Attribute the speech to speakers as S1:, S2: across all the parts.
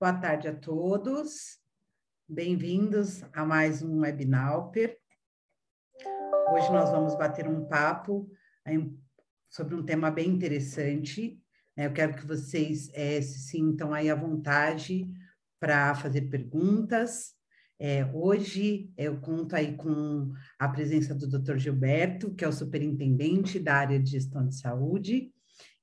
S1: Boa tarde a todos, bem-vindos a mais um Webinauper. Hoje nós vamos bater um papo sobre um tema bem interessante. Eu quero que vocês se sintam aí à vontade para fazer perguntas. Hoje eu conto aí com a presença do Dr. Gilberto, que é o superintendente da área de gestão de saúde,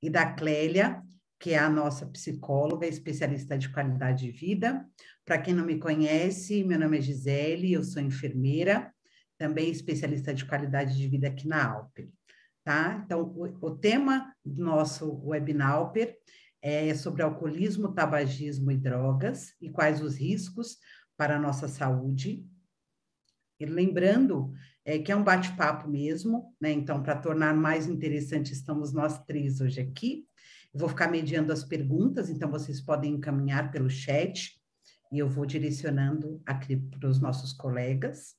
S1: e da Clélia, que é a nossa psicóloga, especialista de qualidade de vida. Para quem não me conhece, meu nome é Gisele, eu sou enfermeira, também especialista de qualidade de vida aqui na Alper, tá? Então, o tema do nosso Webinauper é sobre alcoolismo, tabagismo e drogas e quais os riscos para a nossa saúde. E lembrando que é um bate-papo mesmo, né? Então, para tornar mais interessante, estamos nós três hoje aqui. Eu vou ficar mediando as perguntas, então vocês podem encaminhar pelo chat e eu vou direcionando aqui para os nossos colegas.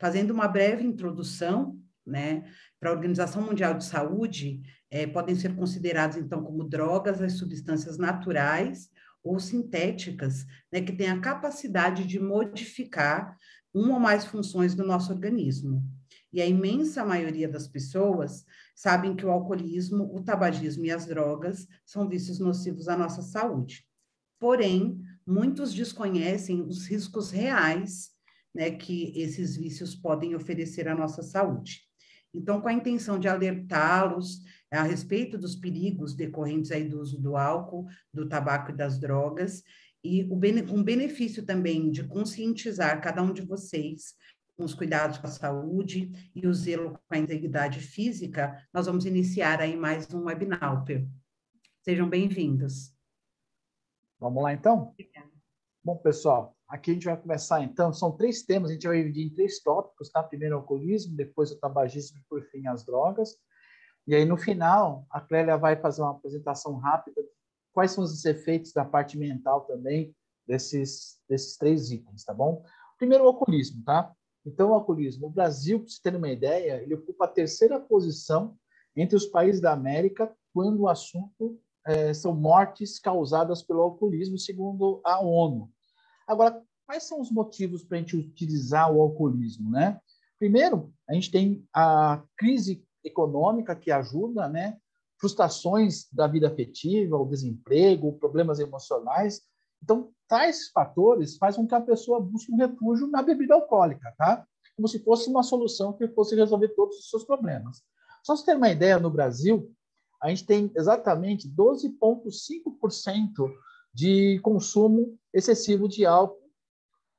S1: Fazendo uma breve introdução, né? Para a Organização Mundial de Saúde, podem ser considerados, então, como drogas as substâncias naturais ou sintéticas, né, que têm a capacidade de modificar uma ou mais funções do nosso organismo. E a imensa maioria das pessoas sabem que o alcoolismo, o tabagismo e as drogas são vícios nocivos à nossa saúde. Porém, muitos desconhecem os riscos reais, né, que esses vícios podem oferecer à nossa saúde. Então, com a intenção de alertá-los a respeito dos perigos decorrentes aí do uso do álcool, do tabaco e das drogas, e um benefício também de conscientizar cada um de vocês com os cuidados com a saúde e o zelo com a integridade física, nós vamos iniciar aí mais um Webinauper. Sejam bem-vindos.
S2: Vamos lá, então? Obrigada. Bom, pessoal, aqui a gente vai começar, então, são 3 temas, a gente vai dividir em 3 tópicos, tá? Primeiro o alcoolismo, depois o tabagismo e, por fim, as drogas. E aí, no final, a Clélia vai fazer uma apresentação rápida de quais são os efeitos da parte mental também desses 3 itens, tá bom? Primeiro, o alcoolismo, tá? Então, o alcoolismo, o Brasil, para vocês terem uma ideia, ele ocupa a 3ª posição entre os países da América quando o assunto são mortes causadas pelo alcoolismo, segundo a ONU. Agora, quais são os motivos para a gente utilizar o alcoolismo, né? Primeiro, a gente tem a crise econômica que ajuda, né? Frustrações da vida afetiva, o desemprego, problemas emocionais. Então, tais fatores fazem com que a pessoa busque um refúgio na bebida alcoólica, tá? Como se fosse uma solução que fosse resolver todos os seus problemas. Só para você ter uma ideia, no Brasil, a gente tem exatamente 12,5% de consumo excessivo de álcool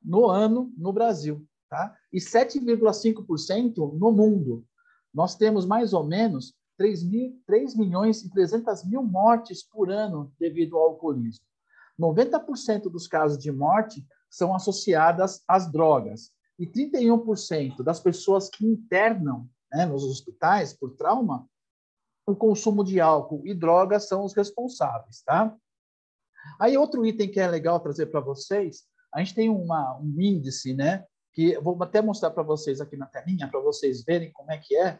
S2: no ano no Brasil, tá? E 7,5% no mundo. Nós temos mais ou menos 3 milhões e 300 mil mortes por ano devido ao alcoolismo. 90% dos casos de morte são associadas às drogas. E 31% das pessoas que internam, né, nos hospitais por trauma, o consumo de álcool e drogas são os responsáveis, tá? Aí outro item que é legal trazer para vocês, a gente tem um índice, né? Que eu vou até mostrar para vocês aqui na telinha, para vocês verem como é que é.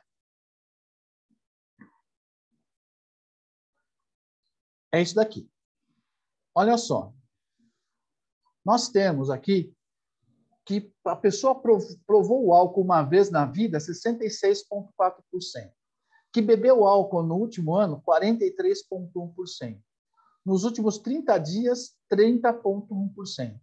S2: É isso daqui. Olha só. Nós temos aqui que a pessoa provou o álcool uma vez na vida, 66,4%. Que bebeu álcool no último ano, 43,1%. Nos últimos 30 dias, 30,1%.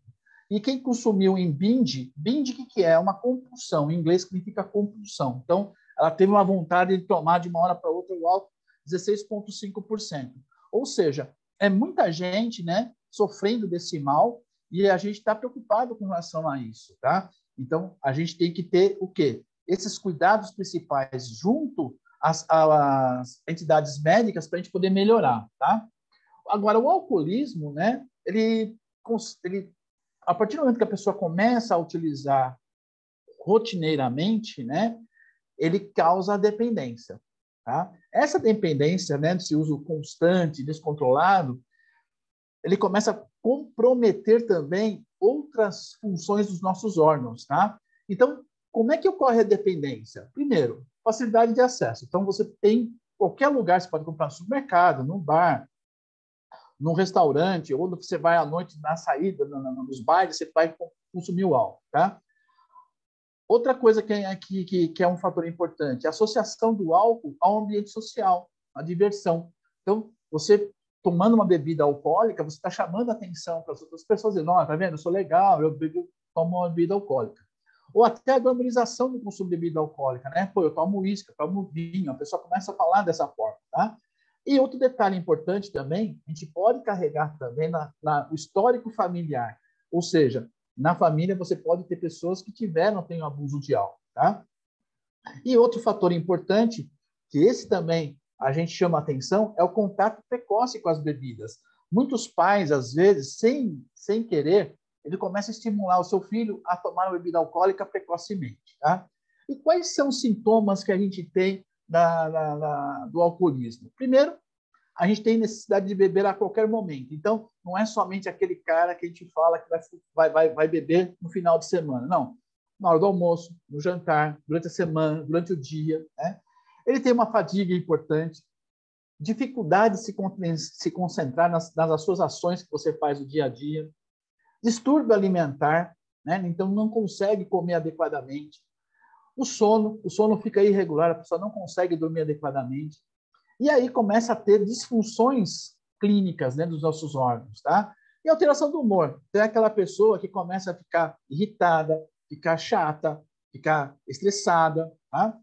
S2: E quem consumiu em binge, binge o que é? É uma compulsão, em inglês significa compulsão. Então, ela teve uma vontade de tomar de uma hora para outra o álcool, 16,5%. Ou seja, é muita gente, né, sofrendo desse mal e a gente está preocupado com relação a isso, tá? Então, a gente tem que ter o quê? Esses cuidados principais junto às entidades médicas para a gente poder melhorar, tá? Agora, o alcoolismo, né, ele, a partir do momento que a pessoa começa a utilizar rotineiramente, né, ele causa dependência. Tá? Essa dependência, né, desse uso constante, descontrolado, ele começa a comprometer também outras funções dos nossos órgãos. Tá? Então, como é que ocorre a dependência? Primeiro, facilidade de acesso. Então, você tem qualquer lugar, você pode comprar no supermercado, no bar, num restaurante, ou você vai à noite na saída, nos bailes, você vai consumir o álcool, tá? Outra coisa que é um fator importante, a associação do álcool ao ambiente social, a diversão. Então, você tomando uma bebida alcoólica, você está chamando a atenção para as outras pessoas, dizendo, tá vendo, eu sou legal, tomo uma bebida alcoólica. Ou até a glamorização do consumo de bebida alcoólica, né? Pô, eu tomo uísque, eu tomo vinho, a pessoa começa a falar dessa forma, tá? E outro detalhe importante também, a gente pode carregar também o histórico familiar, ou seja, na família você pode ter pessoas que tenham abuso de álcool, tá? E outro fator importante, que esse também a gente chama atenção, é o contato precoce com as bebidas. Muitos pais, às vezes, sem querer, ele começa a estimular o seu filho a tomar uma bebida alcoólica precocemente, tá? E quais são os sintomas que a gente tem do alcoolismo? Primeiro, a gente tem necessidade de beber a qualquer momento. Então, não é somente aquele cara que a gente fala que vai beber no final de semana. Não. Na hora do almoço, no jantar, durante a semana, durante o dia, né? Ele tem uma fadiga importante, dificuldade de se concentrar nas suas ações que você faz no dia a dia, distúrbio alimentar, né? Então não consegue comer adequadamente. O sono fica irregular, a pessoa não consegue dormir adequadamente. E aí começa a ter disfunções clínicas, né, dos nossos órgãos, tá? E alteração do humor. Tem aquela pessoa que começa a ficar irritada, ficar chata, ficar estressada, tá?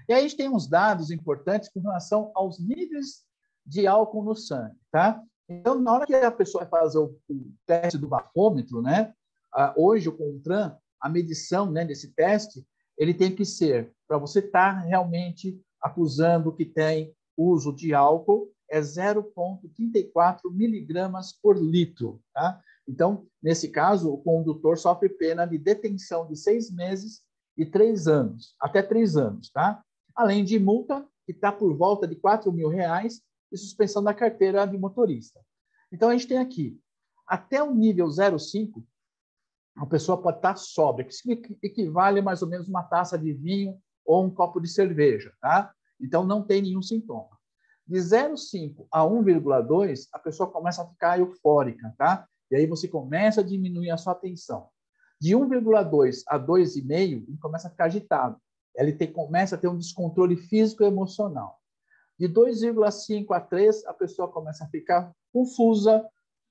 S2: E aí a gente tem uns dados importantes com relação aos níveis de álcool no sangue, tá? Então, na hora que a pessoa vai fazer o teste do bafômetro, né? Hoje, o CONTRAN, a medição, né, desse teste, ele tem que ser, para você estar realmente acusando que tem uso de álcool, é 0,34 miligramas por litro, tá? Então, nesse caso, o condutor sofre pena de detenção de 6 meses e 3 anos, até 3 anos, tá? Além de multa, que está por volta de R$4.000, e suspensão da carteira de motorista. Então, a gente tem aqui, até o nível 0,5, a pessoa pode estar sóbria, que equivale a mais ou menos uma taça de vinho ou um copo de cerveja, tá? Então, não tem nenhum sintoma. De 0,5 a 1,2, a pessoa começa a ficar eufórica, tá? E aí você começa a diminuir a sua atenção. De 1,2 a 2,5, ele começa a ficar agitado. Ele começa a ter um descontrole físico e emocional. De 2,5 a 3, a pessoa começa a ficar confusa,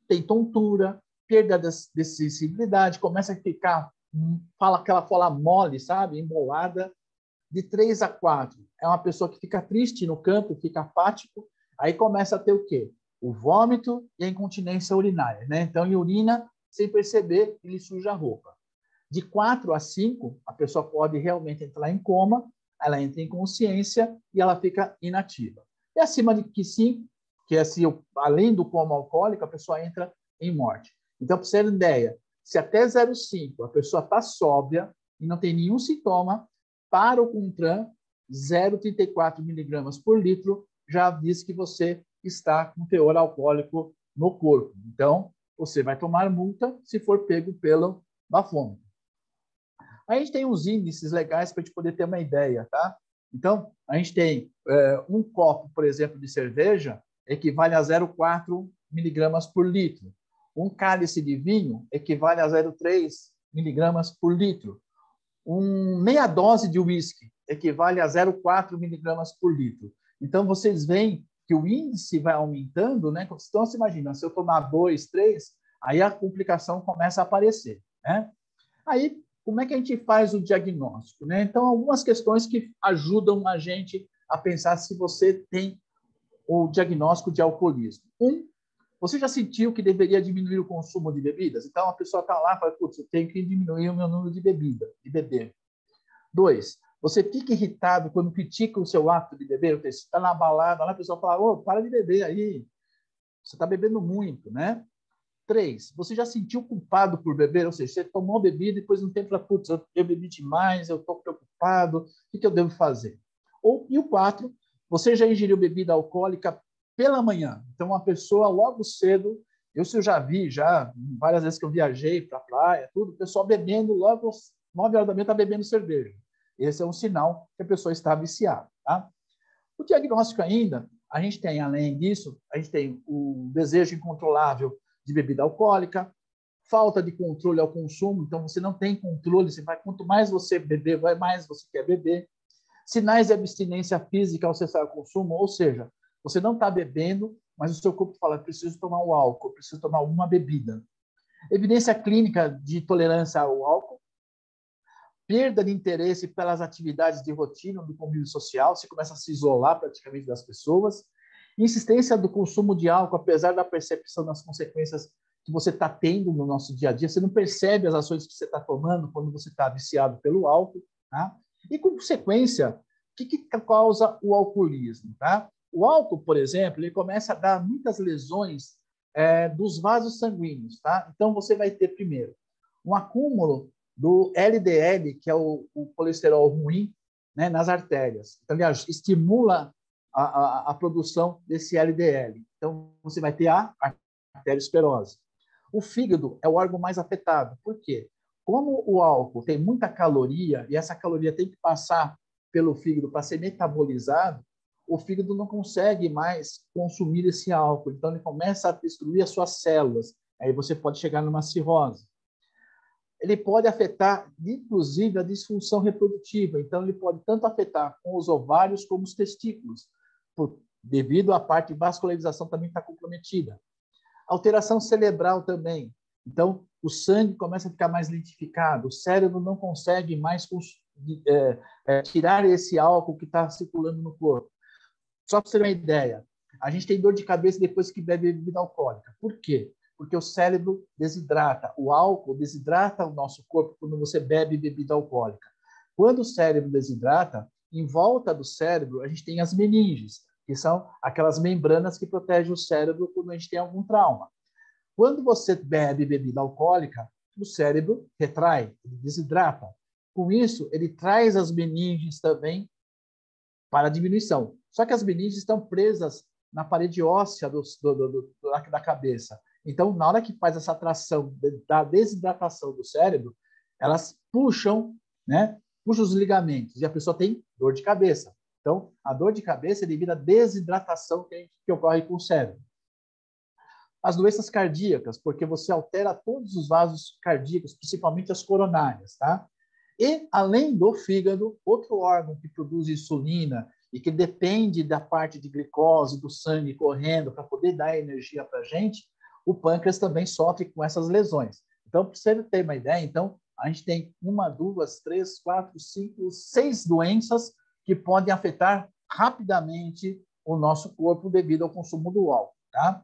S2: tem tontura, perda de sensibilidade, começa a ficar, aquela fala mole, sabe? Embolada. De 3 a 4, é uma pessoa que fica triste no canto, fica apático, aí começa a ter o quê? O vômito e a incontinência urinária, né? Então, ele urina sem perceber, ele suja a roupa. De 4 a 5, a pessoa pode realmente entrar em coma, ela entra em consciência e ela fica inativa. E acima de 5, que é assim, além do coma alcoólico, a pessoa entra em morte. Então, para você ter ideia, se até 0,5 a pessoa está sóbria e não tem nenhum sintoma, para o CONTRAN, 0,34 miligramas por litro já diz que você está com teor alcoólico no corpo. Então, você vai tomar multa se for pego pelo bafômetro. A gente tem uns índices legais para a gente poder ter uma ideia, tá? Então, a gente tem um copo, por exemplo, de cerveja, equivale a 0,4 miligramas por litro. Um cálice de vinho equivale a 0,3 miligramas por litro. Meia dose de uísque equivale a 0,4 miligramas por litro. Então, vocês veem que o índice vai aumentando, né? Então, você imagina, se eu tomar 2, 3, aí a complicação começa a aparecer, né? Aí, como é que a gente faz o diagnóstico, né? Então, algumas questões que ajudam a gente a pensar se você tem o diagnóstico de alcoolismo. Você já sentiu que deveria diminuir o consumo de bebidas? Então, a pessoa está lá e fala, putz, eu tenho que diminuir o meu número de beber. 2, você fica irritado quando critica o seu hábito de beber? Você está na balada, lá a pessoa fala, ô, para de beber aí, você está bebendo muito, né? 3, você já sentiu culpado por beber? Ou seja, você tomou bebida e depois no tempo fala, putz, eu bebi demais, eu estou preocupado, o que eu devo fazer? E o 4, você já ingeriu bebida alcoólica pela manhã. Então, uma pessoa logo cedo, eu já vi, várias vezes que eu viajei para a praia, tudo, o pessoal bebendo logo às 9 horas da manhã está bebendo cerveja. Esse é um sinal que a pessoa está viciada, tá? O diagnóstico ainda, A gente tem, além disso, a gente tem o desejo incontrolável de bebida alcoólica, falta de controle ao consumo, então você não tem controle, quanto mais você beber, mais você quer beber. Sinais de abstinência física ao cessar o consumo, ou seja, você não está bebendo, mas o seu corpo fala, preciso tomar o álcool, preciso tomar uma bebida. Evidência clínica de tolerância ao álcool, perda de interesse pelas atividades de rotina do convívio social, você começa a se isolar praticamente das pessoas, insistência do consumo de álcool, apesar da percepção das consequências que você está tendo no nosso dia a dia, você não percebe as ações que você está tomando quando você está viciado pelo álcool, tá? E, com consequência, o que causa o alcoolismo, tá? O álcool, por exemplo, ele começa a dar muitas lesões dos vasos sanguíneos, tá? Então, você vai ter, primeiro, um acúmulo do LDL, que é o colesterol ruim, né, nas artérias. Então, aliás, estimula a produção desse LDL. Então, você vai ter a arteriosclerose. O fígado é o órgão mais afetado. Por quê? Como o álcool tem muita caloria, e essa caloria tem que passar pelo fígado para ser metabolizado, o fígado não consegue mais consumir esse álcool. Então, ele começa a destruir as suas células. Aí você pode chegar numa cirrose. Ele pode afetar, inclusive, a disfunção reprodutiva. Então, ele pode tanto afetar com os ovários como os testículos, devido à parte de vascularização também estar comprometida. Alteração cerebral também. Então, o sangue começa a ficar mais lentificado, o cérebro não consegue mais tirar esse álcool que está circulando no corpo. Só para você ter uma ideia, a gente tem dor de cabeça depois que bebe bebida alcoólica. Por quê? Porque o cérebro desidrata. O álcool desidrata o nosso corpo quando você bebe bebida alcoólica. Quando o cérebro desidrata, em volta do cérebro, a gente tem as meninges, que são aquelas membranas que protegem o cérebro quando a gente tem algum trauma. Quando você bebe bebida alcoólica, o cérebro retrai, ele desidrata. Com isso, ele traz as meninges também para diminuição. Só que as meninges estão presas na parede óssea da cabeça. Então, na hora que faz essa tração da desidratação do cérebro, elas puxam, né? Puxam os ligamentos e a pessoa tem dor de cabeça. Então, a dor de cabeça é devido à desidratação que ocorre com o cérebro. As doenças cardíacas, porque você altera todos os vasos cardíacos, principalmente as coronárias, tá? E, além do fígado, outro órgão que produz insulina e que depende da parte de glicose do sangue correndo para poder dar energia para a gente, o pâncreas também sofre com essas lesões. Então, para você ter uma ideia, então, a gente tem 1, 2, 3, 4, 5, 6 doenças que podem afetar rapidamente o nosso corpo devido ao consumo do álcool, tá?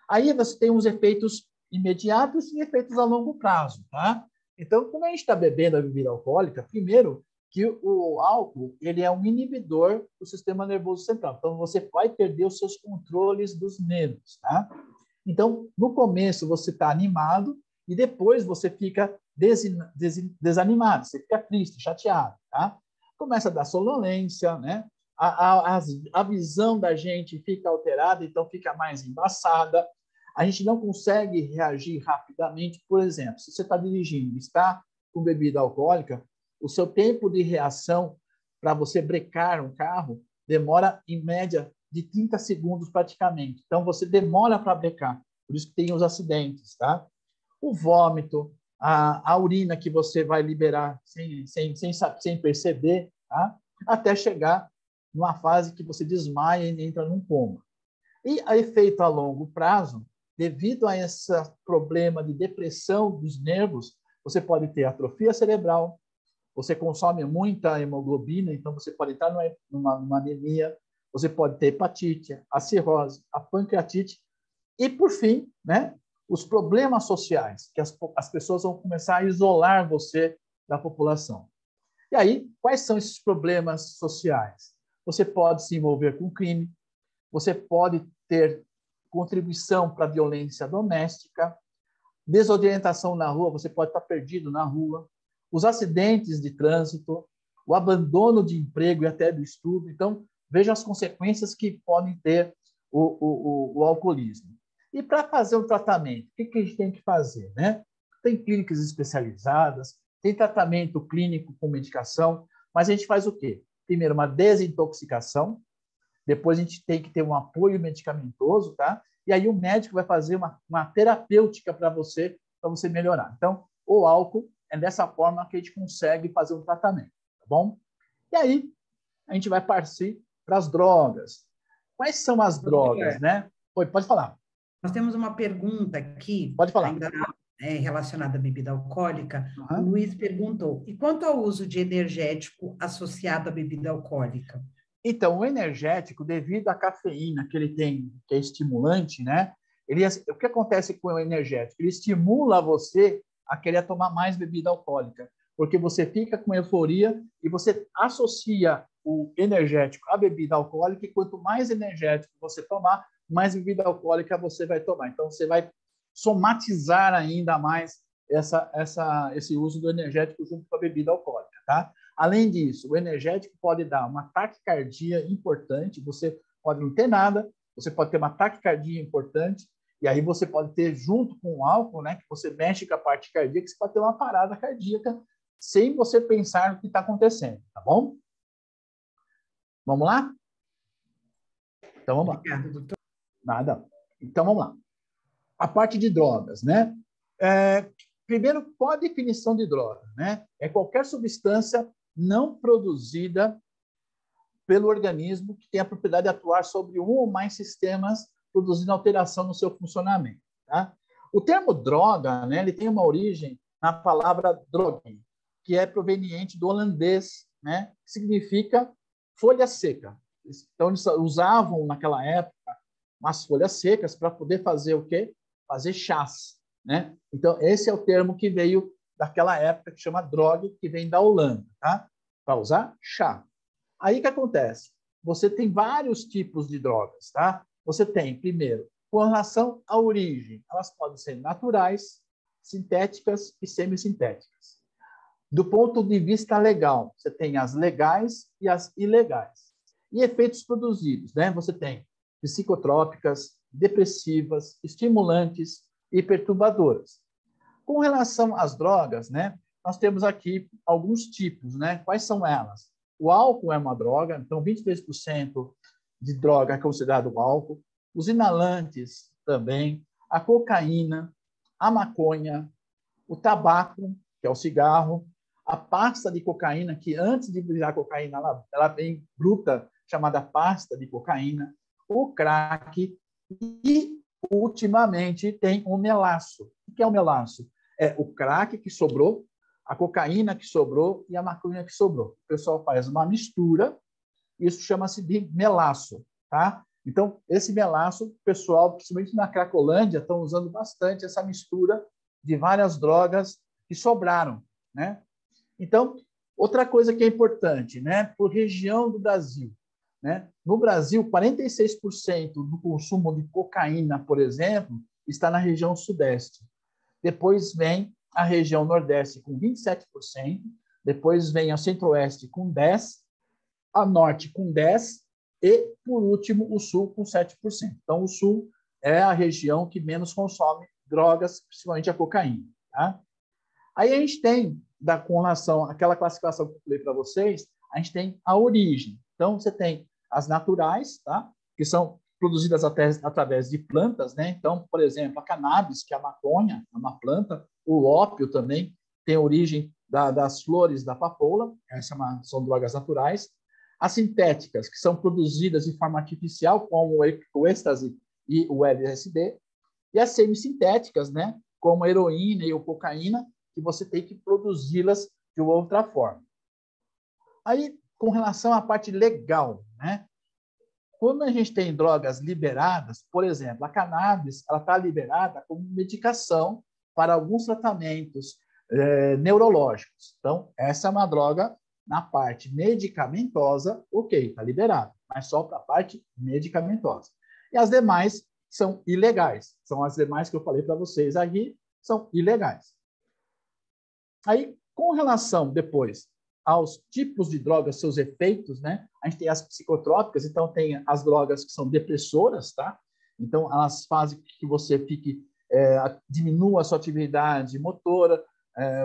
S2: Aí você tem os efeitos imediatos e efeitos a longo prazo, tá? Então, quando a gente está bebendo a bebida alcoólica, primeiro que o álcool ele é um inibidor do sistema nervoso central. Então, você vai perder os seus controles dos nervos, tá? Então, no começo você está animado e depois você fica desanimado, você fica triste, chateado, tá? Começa a dar sonolência, né? A visão da gente fica alterada, então fica mais embaçada. A gente não consegue reagir rapidamente. Por exemplo, se você está dirigindo, está com bebida alcoólica, o seu tempo de reação para você brecar um carro demora, em média, de 30 segundos praticamente. Então, você demora para brecar. Por isso que tem os acidentes, tá? O vômito, a urina que você vai liberar sem perceber, tá? Até chegar numa fase que você desmaia e entra num coma. E a efeito a longo prazo, devido a esse problema de depressão dos nervos, você pode ter atrofia cerebral, você consome muita hemoglobina, então você pode estar numa anemia, você pode ter hepatite, a cirrose, a pancreatite e, por fim, né, os problemas sociais, que as pessoas vão começar a isolar você da população. E aí, quais são esses problemas sociais? Você pode se envolver com crime, você pode ter contribuição para a violência doméstica, desorientação na rua, você pode estar perdido na rua, os acidentes de trânsito, o abandono de emprego e até do estudo. Então, veja as consequências que podem ter o alcoolismo. E para fazer o tratamento, o que a gente tem que fazer, né? Tem clínicas especializadas, tem tratamento clínico com medicação, mas a gente faz o quê? Primeiro, uma desintoxicação, Depois a gente tem que ter um apoio medicamentoso, tá? E aí o médico vai fazer uma terapêutica para você melhorar. Então, o álcool é dessa forma que a gente consegue fazer um tratamento, tá bom? E aí a gente vai partir para as drogas. Quais são as drogas, né? Oi, pode falar.
S1: Nós temos uma pergunta aqui,
S2: Pode falar.
S1: ainda relacionada à bebida alcoólica.
S2: Uhum.
S1: O Luiz perguntou: e quanto ao uso de energético associado à bebida alcoólica?
S2: Então, o energético, devido à cafeína que ele tem, que é estimulante, né? O que acontece com o energético? Ele estimula você a querer tomar mais bebida alcoólica, porque você fica com euforia e você associa o energético à bebida alcoólica, e quanto mais energético você tomar, mais bebida alcoólica você vai tomar. Então, você vai somatizar ainda mais esse uso do energético junto com a bebida alcoólica, tá? Além disso, o energético pode dar uma taquicardia importante, você pode não ter nada, você pode ter uma taquicardia importante, e aí você pode ter, junto com o álcool, né, que você mexe com a parte cardíaca, você pode ter uma parada cardíaca sem você pensar no que está acontecendo, tá bom? Vamos lá? Então, vamos lá.
S1: Obrigada, doutor.
S2: Nada. Então, vamos lá. A parte de drogas, né? Primeiro, qual a definição de droga, né? É qualquer substância não produzida pelo organismo que tem a propriedade de atuar sobre um ou mais sistemas, produzindo alteração no seu funcionamento. Tá? O termo droga, né, ele tem uma origem na palavra drogue, que é proveniente do holandês, né, que significa folha seca. Então, eles usavam, naquela época, umas folhas secas para poder fazer o quê? Fazer chás. Né? Então, esse é o termo que veio daquela época, que chama drogue, que vem da Holanda, tá? Para usar chá. Aí o que acontece? Você tem vários tipos de drogas, tá? Você tem, primeiro, com relação à origem, elas podem ser naturais, sintéticas e semissintéticas. Do ponto de vista legal, você tem as legais e as ilegais. E efeitos produzidos, né? Você tem psicotrópicas, depressivas, estimulantes e perturbadoras. Com relação às drogas, né, nós temos aqui alguns tipos, né? Quais são elas? O álcool é uma droga, então 23% de droga é considerado álcool. Os inalantes também, a cocaína, a maconha, o tabaco, que é o cigarro, a pasta de cocaína, que antes de virar cocaína, ela vem bruta, chamada pasta de cocaína, o crack e, ultimamente, tem o melaço. O que é o melaço? É o crack que sobrou, a cocaína que sobrou e a maconha que sobrou. O pessoal faz uma mistura, isso chama-se de melaço, tá? Então, esse melaço, o pessoal, principalmente na Cracolândia, estão usando bastante essa mistura de várias drogas que sobraram, né? Então, outra coisa que é importante, né? Por região do Brasil, né? No Brasil, 46% do consumo de cocaína, por exemplo, está na região sudeste. Depois vem a região nordeste com 27%, depois vem a centro-oeste com 10%, a norte com 10% e, por último, o sul com 7%. Então, o sul é a região que menos consome drogas, principalmente a cocaína. Tá? Aí a gente tem, com relação àquela classificação que eu falei para vocês, a gente tem a origem. Então, você tem as naturais, tá? Que são produzidas através de plantas, né? Então, por exemplo, a cannabis, que é a maconha, é uma planta, o ópio também tem origem das flores da papoula, são drogas naturais. As sintéticas, que são produzidas de forma artificial, como o êxtase e o LSD, e as semissintéticas, né? Como a heroína e a cocaína, que você tem que produzi-las de outra forma. Aí, com relação à parte legal, né? Quando a gente tem drogas liberadas, por exemplo, a cannabis, ela está liberada como medicação para alguns tratamentos neurológicos. Então, essa é uma droga na parte medicamentosa, ok, está liberada, mas só para a parte medicamentosa. E as demais são ilegais. São as demais que eu falei para vocês aqui, são ilegais. Aí, com relação depois aos tipos de drogas, seus efeitos, né? A gente tem as psicotrópicas, então tem as drogas que são depressoras, tá? Então, elas fazem que você diminua a sua atividade motora,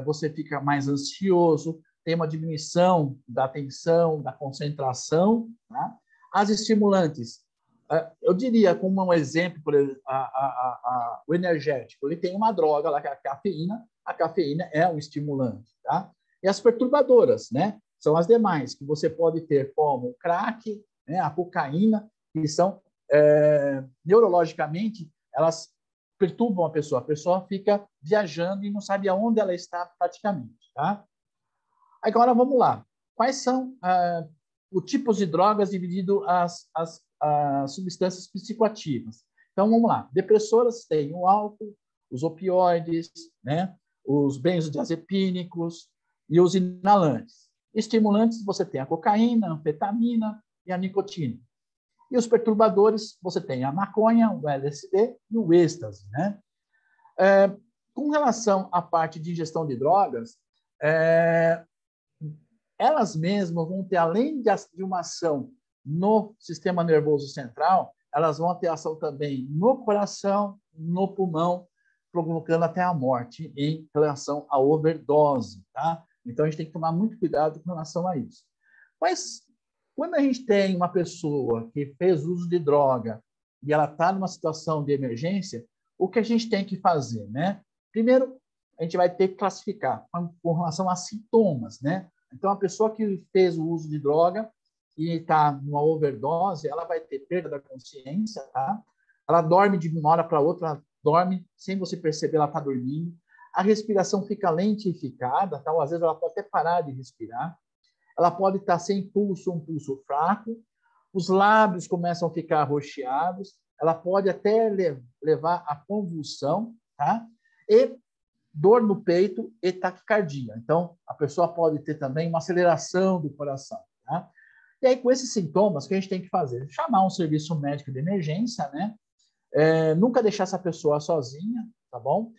S2: você fica mais ansioso, tem uma diminuição da atenção, da concentração, tá? As estimulantes, eu diria, como um exemplo, por exemplo, o energético, ele tem uma droga lá, que é a cafeína é um estimulante, tá? E as perturbadoras, né? São as demais, que você pode ter como o crack, né? A cocaína, que são, neurologicamente, elas perturbam a pessoa fica viajando e não sabe aonde ela está praticamente, tá? Agora, vamos lá. Quais são os tipos de drogas dividido as substâncias psicoativas? Então, vamos lá. Depressoras têm o álcool, os opioides, né? Os benzodiazepínicos e os inalantes. Estimulantes, você tem a cocaína, a anfetamina e a nicotina. E os perturbadores, você tem a maconha, o LSD e o êxtase, né? Com relação à parte de ingestão de drogas, elas mesmas vão ter, além de uma ação no sistema nervoso central, elas vão ter ação também no coração, no pulmão, provocando até a morte em relação à overdose, tá? Então, a gente tem que tomar muito cuidado com relação a isso. Mas, quando a gente tem uma pessoa que fez uso de droga e ela está numa situação de emergência, o que a gente tem que fazer, né? Primeiro, a gente vai ter que classificar com relação a sintomas, né? Então, a pessoa que fez o uso de droga e está numa overdose, ela vai ter perda da consciência, tá? Ela dorme de uma hora para outra, ela dorme sem você perceber, ela está dormindo. A respiração fica lentificada, tá? Ou às vezes ela pode até parar de respirar. Ela pode estar sem pulso, um pulso fraco. Os lábios começam a ficar arroxeados. Ela pode até levar a convulsão, tá? E dor no peito e taquicardia. Então, a pessoa pode ter também uma aceleração do coração, tá? E aí, com esses sintomas, o que a gente tem que fazer? Chamar um serviço médico de emergência, né? Nunca deixar essa pessoa sozinha, tá bom?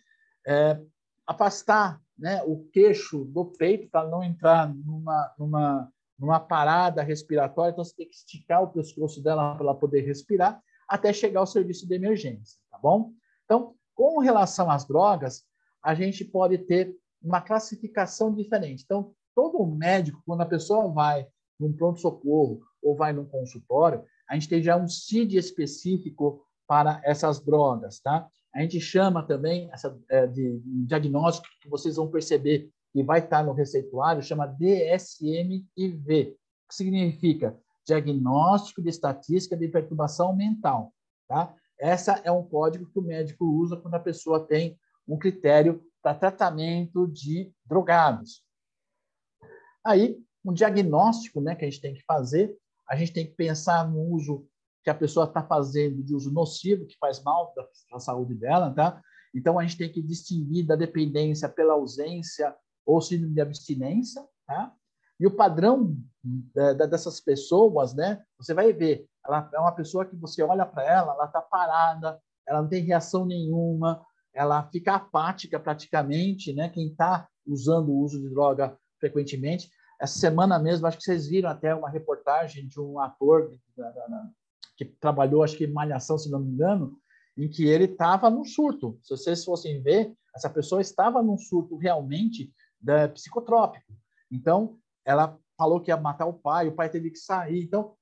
S2: Afastar, né, o queixo do peito para não entrar numa parada respiratória, então você tem que esticar o pescoço dela para ela poder respirar até chegar ao serviço de emergência, tá bom? Então, com relação às drogas, a gente pode ter uma classificação diferente. Então, todo médico, quando a pessoa vai num pronto-socorro ou vai num consultório, a gente tem já um CID específico para essas drogas, tá? A gente chama também de diagnóstico, que vocês vão perceber que vai estar no receituário, chama DSM-IV, que significa Diagnóstico de Estatística de Perturbação Mental, tá? Essa é um código que o médico usa quando a pessoa tem um critério para tratamento de drogados. Aí, um diagnóstico, né, que a gente tem que fazer, a gente tem que pensar no uso que a pessoa está fazendo de uso nocivo, que faz mal para a saúde dela, tá? Então, a gente tem que distinguir da dependência pela ausência ou síndrome de abstinência, tá? E o padrão dessas pessoas, né? Você vai ver, ela é uma pessoa que você olha para ela, ela está parada, ela não tem reação nenhuma, ela fica apática praticamente, né? Quem está usando o uso de droga frequentemente. Essa semana mesmo, acho que vocês viram até uma reportagem de um ator que trabalhou, acho que em Malhação, se não me engano, em que ele estava num surto. Se vocês fossem ver, essa pessoa estava num surto realmente psicotrópico. Então, ela falou que ia matar o pai teve que sair. Então,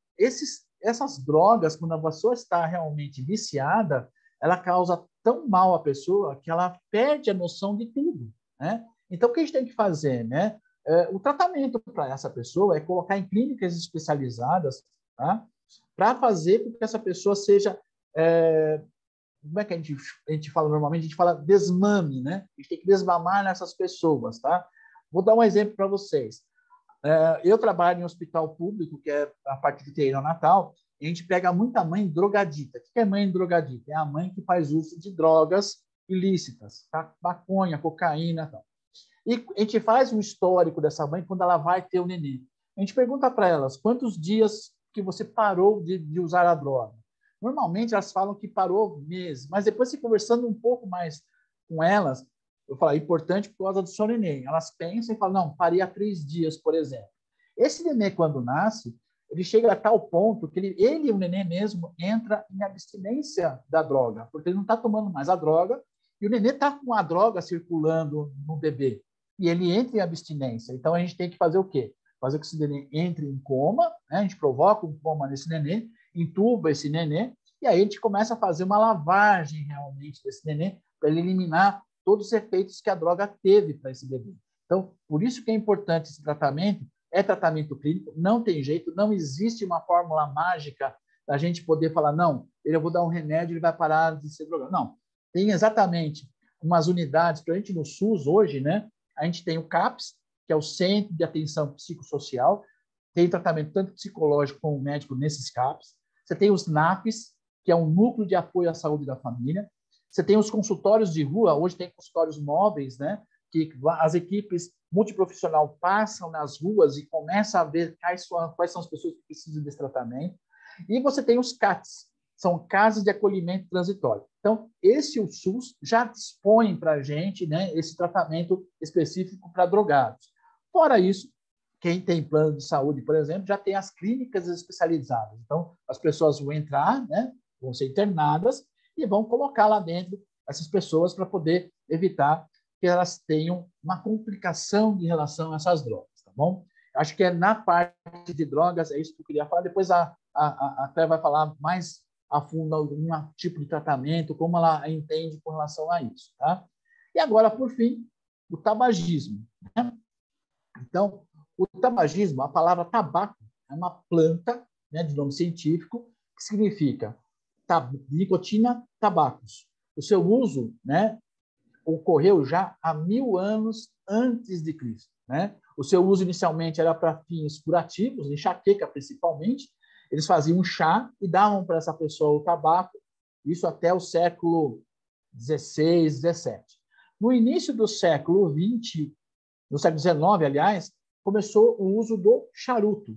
S2: essas drogas, quando a pessoa está realmente viciada, ela causa tão mal à pessoa que ela perde a noção de tudo, né? Então, o que a gente tem que fazer, né? O tratamento para essa pessoa é colocar em clínicas especializadas, tá? Para fazer com que essa pessoa seja... como é que a gente fala normalmente? A gente fala desmame, né? A gente tem que desmamar nessas pessoas, tá? Vou dar um exemplo para vocês. Eu trabalho em um hospital público, que é a parte de UTI neonatal, e a gente pega muita mãe drogadita. O que é mãe drogadita? É a mãe que faz uso de drogas ilícitas, tá? Maconha, cocaína, tal. E a gente faz um histórico dessa mãe quando ela vai ter o neném. A gente pergunta para elas quantos dias que você parou de usar a droga. Normalmente elas falam que parou meses, mas depois, se conversando um pouco mais com elas, eu falo, é importante por causa do seu neném. Elas pensam e falam, não, parei há 3 dias, por exemplo. Esse neném, quando nasce, ele chega a tal ponto que ele e o neném mesmo entra em abstinência da droga, porque ele não está tomando mais a droga e o neném está com a droga circulando no bebê. E ele entra em abstinência. Então, a gente tem que fazer o quê? fazer com que esse neném entre em coma, né? A gente provoca um coma nesse neném, intuba esse neném, e aí a gente começa a fazer uma lavagem realmente desse neném para ele eliminar todos os efeitos que a droga teve para esse bebê. Então, por isso que é importante esse tratamento, é tratamento clínico, não tem jeito, não existe uma fórmula mágica da gente poder falar, não, eu vou dar um remédio, ele vai parar de ser drogado. Não, tem exatamente umas unidades, para a gente no SUS hoje, né? A gente tem o CAPS, que é o Centro de Atenção Psicossocial, tem tratamento tanto psicológico como médico nesses CAPS. Você tem os NAPs, que é um núcleo de apoio à saúde da família. Você tem os consultórios de rua, hoje tem consultórios móveis, né? Que as equipes multiprofissional passam nas ruas e começam a ver quais são as pessoas que precisam desse tratamento. E você tem os CATs, são casas de acolhimento transitório. Então, o SUS já dispõe para a gente, né, esse tratamento específico para drogados. Fora isso, quem tem plano de saúde, por exemplo, já tem as clínicas especializadas. Então, as pessoas vão entrar, né, vão ser internadas e vão colocar lá dentro essas pessoas para poder evitar que elas tenham uma complicação em relação a essas drogas, tá bom? Acho que é na parte de drogas, é isso que eu queria falar. Depois a Claire vai falar mais a fundo algum tipo de tratamento, como ela entende com relação a isso, tá? E agora, por fim, o tabagismo, né? Então, o tabagismo, a palavra tabaco, é uma planta, né, de nome científico, que significa nicotina tabacus. O seu uso, né, ocorreu já há 1000 anos antes de Cristo, né? O seu uso inicialmente era para fins curativos, enxaqueca principalmente. Eles faziam um chá e davam para essa pessoa o tabaco, isso até o século XVI, XVII. No início do século XX, no século XIX, aliás, começou o uso do charuto.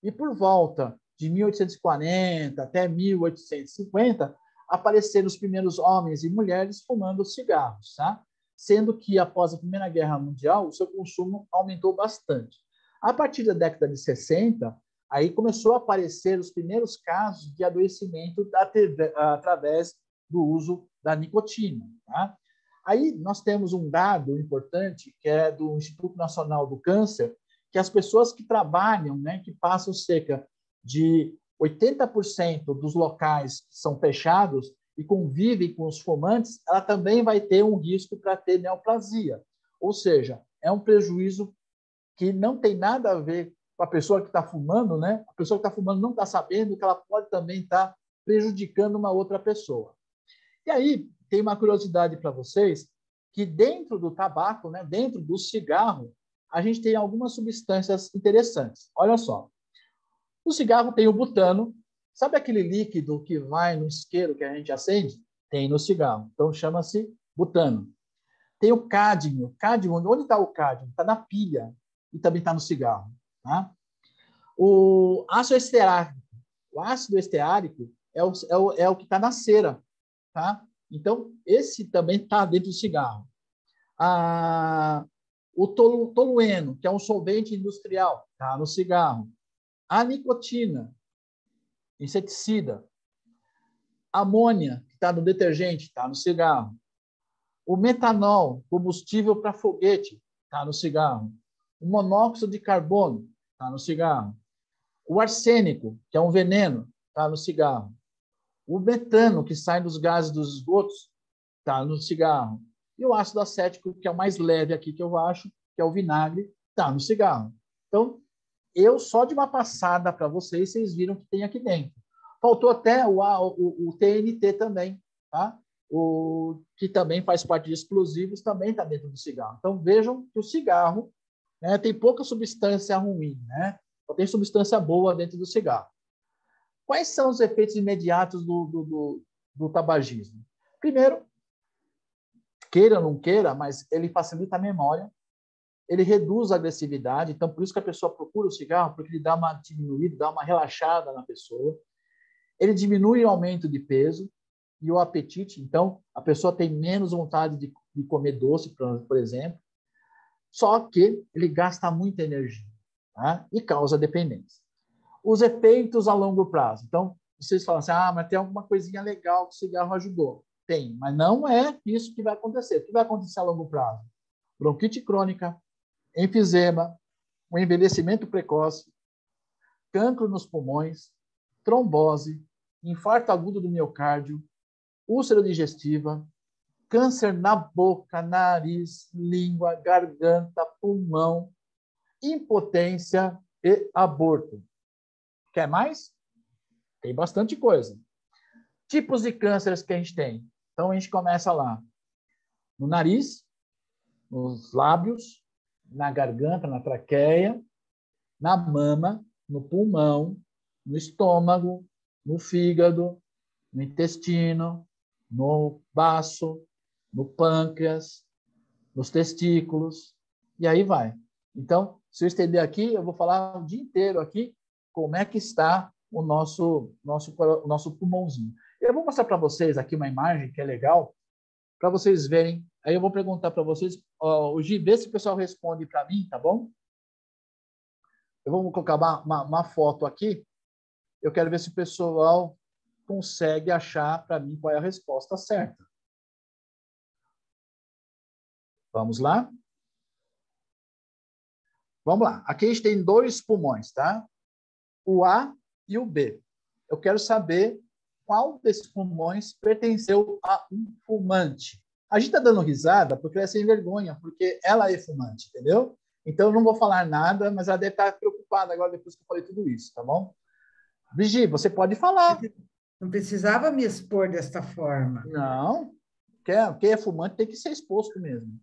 S2: E por volta de 1840 até 1850, apareceram os primeiros homens e mulheres fumando cigarros, tá? Sendo que, após a Primeira Guerra Mundial, o seu consumo aumentou bastante. A partir da década de 60, aí começou a aparecer os primeiros casos de adoecimento através do uso da nicotina, tá? Aí nós temos um dado importante, que é do Instituto Nacional do Câncer, que as pessoas que trabalham, né, que passam cerca de 80% dos locais que são fechados e convivem com os fumantes, ela também vai ter um risco para ter neoplasia. Ou seja, é um prejuízo que não tem nada a ver com a pessoa que está fumando, né? A pessoa que está fumando não está sabendo que ela pode também estar prejudicando uma outra pessoa. E aí, tem uma curiosidade para vocês, que dentro do tabaco, né, dentro do cigarro, a gente tem algumas substâncias interessantes. Olha só. O cigarro tem o butano. Sabe aquele líquido que vai no isqueiro que a gente acende? Tem no cigarro. Então, chama-se butano. Tem o cádmio. Cádmio, onde está o cádmio? Está na pilha e também está no cigarro. Tá? O ácido esteárico. O ácido esteárico é o que está na cera. Tá? Então, esse também está dentro do cigarro. O tolueno, que é um solvente industrial, está no cigarro. A nicotina, inseticida. A amônia, que está no detergente, está no cigarro. O metanol, combustível para foguete, está no cigarro. O monóxido de carbono, está no cigarro. O arsênico, que é um veneno, está no cigarro. O metano, que sai dos gases dos esgotos, está no cigarro. E o ácido acético, que é o mais leve aqui que eu acho, que é o vinagre, está no cigarro. Então, eu só de uma passada para vocês, vocês viram que tem aqui dentro. Faltou até o TNT também, tá? Que também faz parte de explosivos, também está dentro do cigarro. Então, vejam que o cigarro, né, tem pouca substância ruim, né? Só tem substância boa dentro do cigarro. Quais são os efeitos imediatos do tabagismo? Primeiro, queira ou não queira, mas ele facilita a memória, ele reduz a agressividade, então por isso que a pessoa procura o cigarro, porque ele dá uma diminuída, dá uma relaxada na pessoa. Ele diminui o aumento de peso e o apetite, então a pessoa tem menos vontade de comer doce, por exemplo, só que ele gasta muita energia, tá? E causa dependência. Os efeitos a longo prazo. Então, vocês falam assim, mas tem alguma coisinha legal que o cigarro ajudou. Tem, mas não é isso que vai acontecer. O que vai acontecer a longo prazo? Bronquite crônica, enfisema, o envelhecimento precoce, cancro nos pulmões, trombose, infarto agudo do miocárdio, úlcera digestiva, câncer na boca, nariz, língua, garganta, pulmão, impotência e aborto. Quer mais? Tem bastante coisa. Tipos de cânceres que a gente tem. Então, a gente começa lá. No nariz, nos lábios, na garganta, na traqueia, na mama, no pulmão, no estômago, no fígado, no intestino, no baço, no pâncreas, nos testículos, e aí vai. Então, se eu estender aqui, eu vou falar o dia inteiro aqui como é que está o nosso pulmãozinho. Eu vou mostrar para vocês aqui uma imagem que é legal, para vocês verem. Aí eu vou perguntar para vocês, o Gi, vê se o pessoal responde para mim, tá bom? Eu vou colocar uma foto aqui. Eu quero ver se o pessoal consegue achar para mim qual é a resposta certa. Vamos lá? Vamos lá. Aqui a gente tem 2 pulmões, tá? O A e o B. Eu quero saber qual desses pulmões pertenceu a um fumante. A gente está dando risada porque ela é sem vergonha, porque ela é fumante, entendeu? Então, eu não vou falar nada, mas ela deve estar preocupada agora depois que eu falei tudo isso, tá bom? Brigitte, você pode falar.
S1: Não precisava me expor desta forma.
S2: Não. Quem é fumante tem que ser exposto mesmo.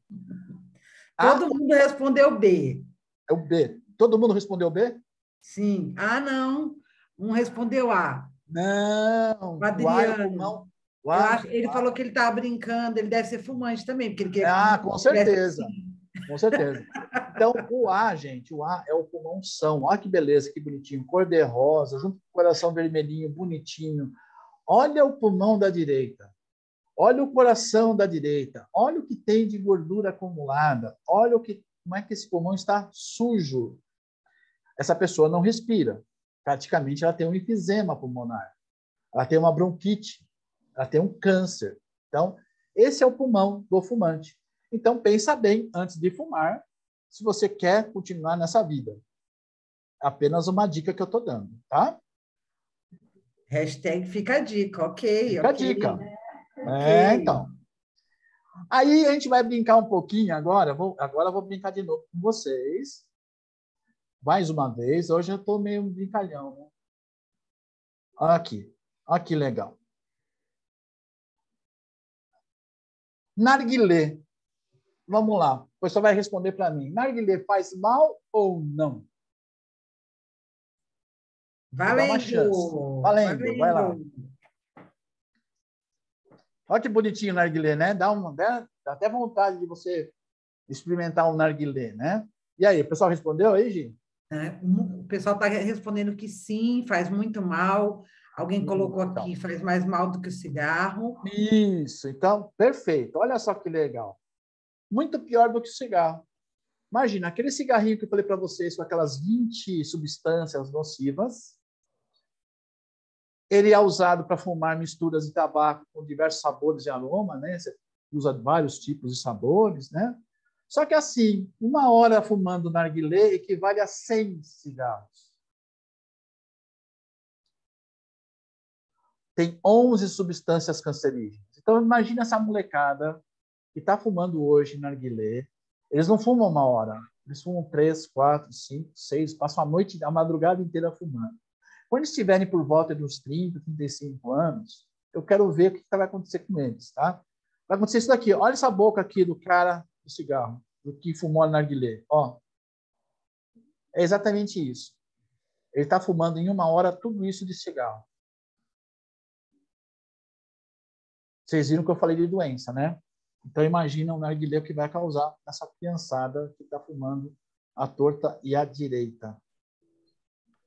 S1: Todo mundo respondeu B.
S2: É o B. Todo mundo respondeu B?
S1: Sim. Ah, não. Um respondeu A.
S2: Não.
S1: O Adriano. Eu acho, ele falou que ele estava brincando, ele deve ser fumante também, porque ele quer.
S2: Com certeza. Com certeza. Então, o A, gente, o A é o pulmão-são. Olha que beleza, que bonitinho. Cor-de-rosa, junto com o coração vermelhinho, bonitinho. Olha o pulmão da direita. Olha o coração da direita. Olha o que tem de gordura acumulada. Olha como é que esse pulmão está sujo. Essa pessoa não respira. Praticamente, ela tem um enfisema pulmonar. Ela tem uma bronquite. Ela tem um câncer. Então, esse é o pulmão do fumante. Então, pensa bem antes de fumar, se você quer continuar nessa vida. Apenas uma dica que eu estou dando, tá?
S1: Hashtag fica a dica, ok.
S2: Fica a
S1: ok.
S2: dica. Então. Aí a gente vai brincar um pouquinho agora. Agora eu vou brincar de novo com vocês. Mais uma vez. Hoje eu estou meio brincalhão, né? Aqui. Olha que legal. Narguilé. Vamos lá. O pessoal vai responder para mim. Narguilé faz mal ou não?
S1: Valendo.
S2: Dá uma chance. Valendo. Vai lá. Olha que bonitinho o narguilé, né? Dá até vontade de você experimentar um narguilé, né? E aí, o pessoal respondeu aí, Gi?
S1: O pessoal está respondendo que sim, faz muito mal. Alguém colocou aqui, faz mais mal do que o cigarro.
S2: Isso, então, perfeito. Olha só que legal. Muito pior do que o cigarro. Imagina, aquele cigarrinho que eu falei para vocês com aquelas 20 substâncias nocivas, ele é usado para fumar misturas de tabaco com diversos sabores e aroma, né? Você usa vários tipos de sabores, né? Só que assim, 1 hora fumando narguilé equivale a 100 cigarros. Tem 11 substâncias cancerígenas. Então, imagina essa molecada que está fumando hoje narguilé. Eles não fumam 1 hora. Eles fumam 3, 4, 5, 6, passam a madrugada inteira fumando. Quando eles estiverem por volta de uns 30, 35 anos, eu quero ver o que vai acontecer com eles, tá? Vai acontecer isso daqui. Olha essa boca aqui do cara do cigarro, do que fumou a narguilé. Ó, é exatamente isso. Ele está fumando em 1 hora tudo isso de cigarro. Vocês viram que eu falei de doença, né? Então, imagina o narguilé que vai causar nessa criançada que está fumando à torta e à direita.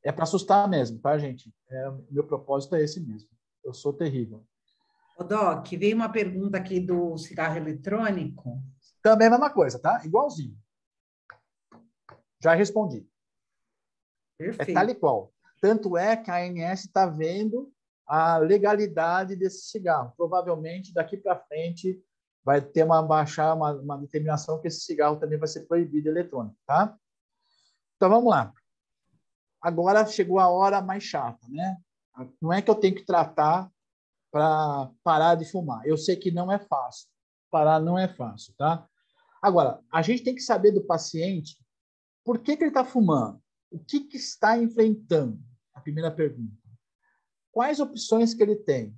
S2: É para assustar mesmo, tá, gente? Meu propósito é esse mesmo. Eu sou terrível.
S1: Ô, Doc, veio uma pergunta aqui do cigarro eletrônico.
S2: Também é a mesma coisa, tá? Igualzinho. Já respondi.
S1: Perfeito.
S2: É tal e qual. Tanto é que a ANS está vendo a legalidade desse cigarro. Provavelmente, daqui para frente, vai ter uma determinação que esse cigarro também vai ser proibido eletrônico, tá? Então, vamos lá. Agora chegou a hora mais chata, né? Não é que eu tenho que tratar para parar de fumar. Eu sei que não é fácil. Parar não é fácil, tá? Agora, a gente tem que saber do paciente por que ele está fumando, o que está enfrentando. A primeira pergunta. Quais opções que ele tem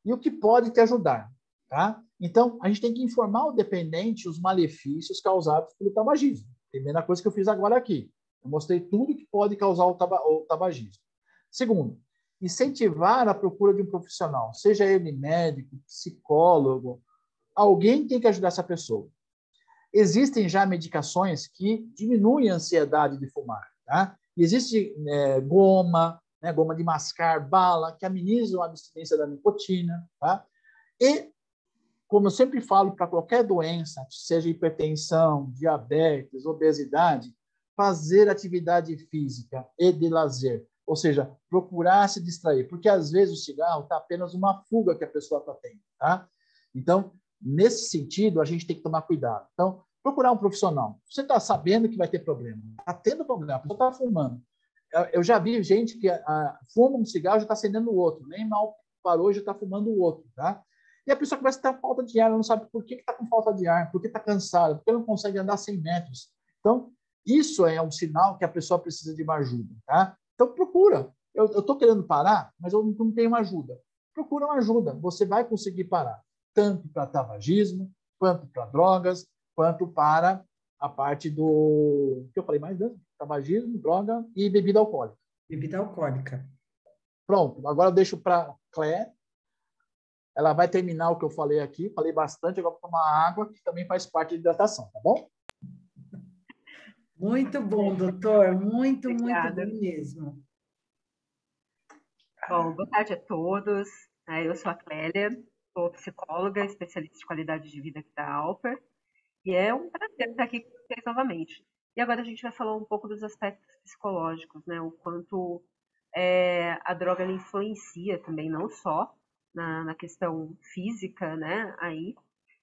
S2: e o que pode te ajudar, tá? Então, a gente tem que informar o dependente os malefícios causados pelo tabagismo. Primeira coisa que eu fiz agora aqui. Eu mostrei tudo que pode causar o tabagismo. Segundo, incentivar a procura de um profissional, seja ele médico, psicólogo, alguém tem que ajudar essa pessoa. Existem já medicações que diminuem a ansiedade de fumar, tá? Existe goma, né, goma de mascar, bala, que amenizam a abstinência da nicotina, tá? E, como eu sempre falo, para qualquer doença, seja hipertensão, diabetes, obesidade, fazer atividade física e de lazer, ou seja, procurar se distrair, porque às vezes o cigarro está apenas uma fuga que a pessoa está tendo, tá? Então, nesse sentido, a gente tem que tomar cuidado. Então, procurar um profissional. Você está sabendo que vai ter problema, está tendo problema, a pessoa está fumando. Eu já vi gente que fuma um cigarro e já está acendendo o outro, nem mal parou já está fumando o outro, tá? E a pessoa começa a ter falta de ar, ela não sabe por que está com falta de ar, por que está cansada, por que não consegue andar 100 metros. Então, isso é um sinal que a pessoa precisa de uma ajuda, tá? Então, procura. Eu estou querendo parar, mas eu não tenho uma ajuda. Procura uma ajuda, você vai conseguir parar, tanto para tabagismo, quanto para drogas, quanto para a parte do que eu falei mais mesmo, tabagismo, droga e bebida alcoólica.
S1: Bebida alcoólica.
S2: Pronto, agora eu deixo para Clé. Ela vai terminar o que eu falei aqui. Falei bastante, agora vou tomar água, que também faz parte da hidratação, tá bom?
S1: Muito bom, doutor. Muito, muito
S3: Obrigada.
S1: bom mesmo.
S3: Bom, boa tarde a todos. Eu sou a Clélia, sou psicóloga, especialista de qualidade de vida aqui da Alper, e é um prazer estar aqui com vocês novamente. E agora a gente vai falar um pouco dos aspectos psicológicos, né? O quanto a droga ela influencia também, não só na questão física, né? Aí,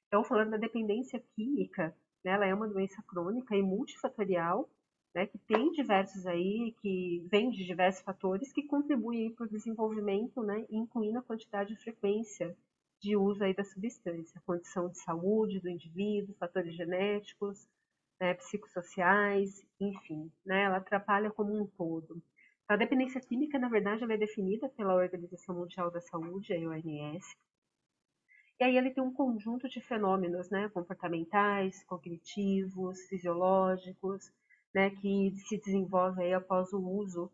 S3: então, falando da dependência química, né, ela é uma doença crônica e multifatorial, né, que tem diversos aí, que vem de diversos fatores que contribuem para o desenvolvimento, né, incluindo a quantidade e frequência de uso aí da substância, condição de saúde do indivíduo, fatores genéticos, né, psicossociais, enfim, né, ela atrapalha como um todo. A dependência química, na verdade, ela é definida pela Organização Mundial da Saúde, a OMS, e aí ele tem um conjunto de fenômenos, né, comportamentais, cognitivos, fisiológicos, né, que se desenvolvem aí após o uso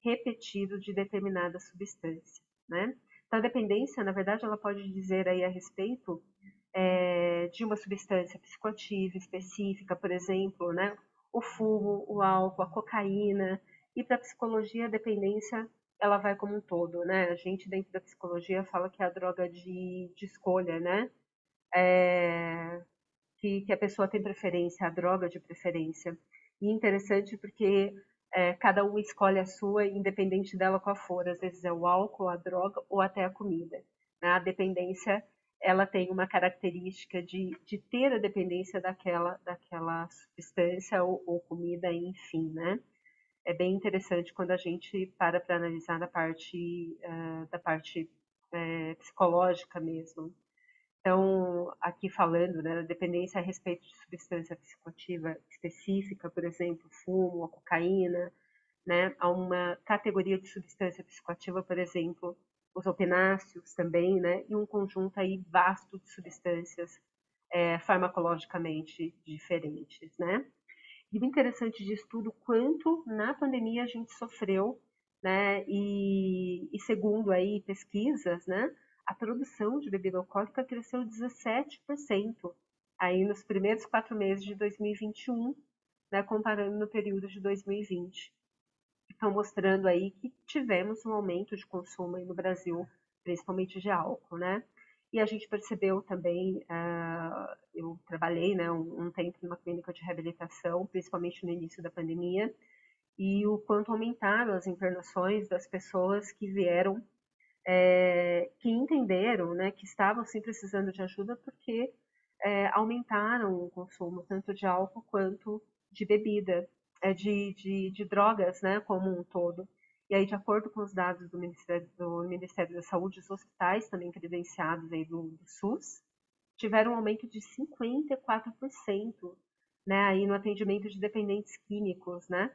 S3: repetido de determinada substância, né? Então, a dependência, na verdade, ela pode dizer aí a respeito de uma substância psicoativa específica, por exemplo, né, o fumo, o álcool, a cocaína, e para a psicologia, a dependência ela vai como um todo, né? A gente dentro da psicologia fala que é a droga de escolha, né? Que a pessoa tem preferência, a droga de preferência. E interessante porque cada um escolhe a sua, independente dela qual for. Às vezes é o álcool, a droga ou até a comida. Né? A dependência ela tem uma característica de ter a dependência daquela substância ou comida, enfim, né? É bem interessante quando a gente para analisar da parte psicológica mesmo. Então, aqui falando, né, da dependência a respeito de substância psicoativa específica, por exemplo, fumo, a cocaína, né, há uma categoria de substância psicoativa, por exemplo, os opiáceos também, né, e um conjunto aí vasto de substâncias farmacologicamente diferentes, né. E o interessante disso tudo, quanto na pandemia a gente sofreu, né? E segundo aí pesquisas, né? A produção de bebida alcoólica cresceu 17% aí nos primeiros 4 meses de 2021, né? Comparando no período de 2020. Então, mostrando aí que tivemos um aumento de consumo aí no Brasil, principalmente de álcool, né? E a gente percebeu também, eu trabalhei, né, um tempo numa clínica de reabilitação, principalmente no início da pandemia, e o quanto aumentaram as internações das pessoas que vieram, que entenderam, né, que estavam sim precisando de ajuda porque aumentaram o consumo tanto de álcool quanto de bebida de drogas, né, como um todo. E aí, de acordo com os dados do Ministério da Saúde, os hospitais também credenciados aí do SUS tiveram um aumento de 54%, né, aí no atendimento de dependentes químicos, né,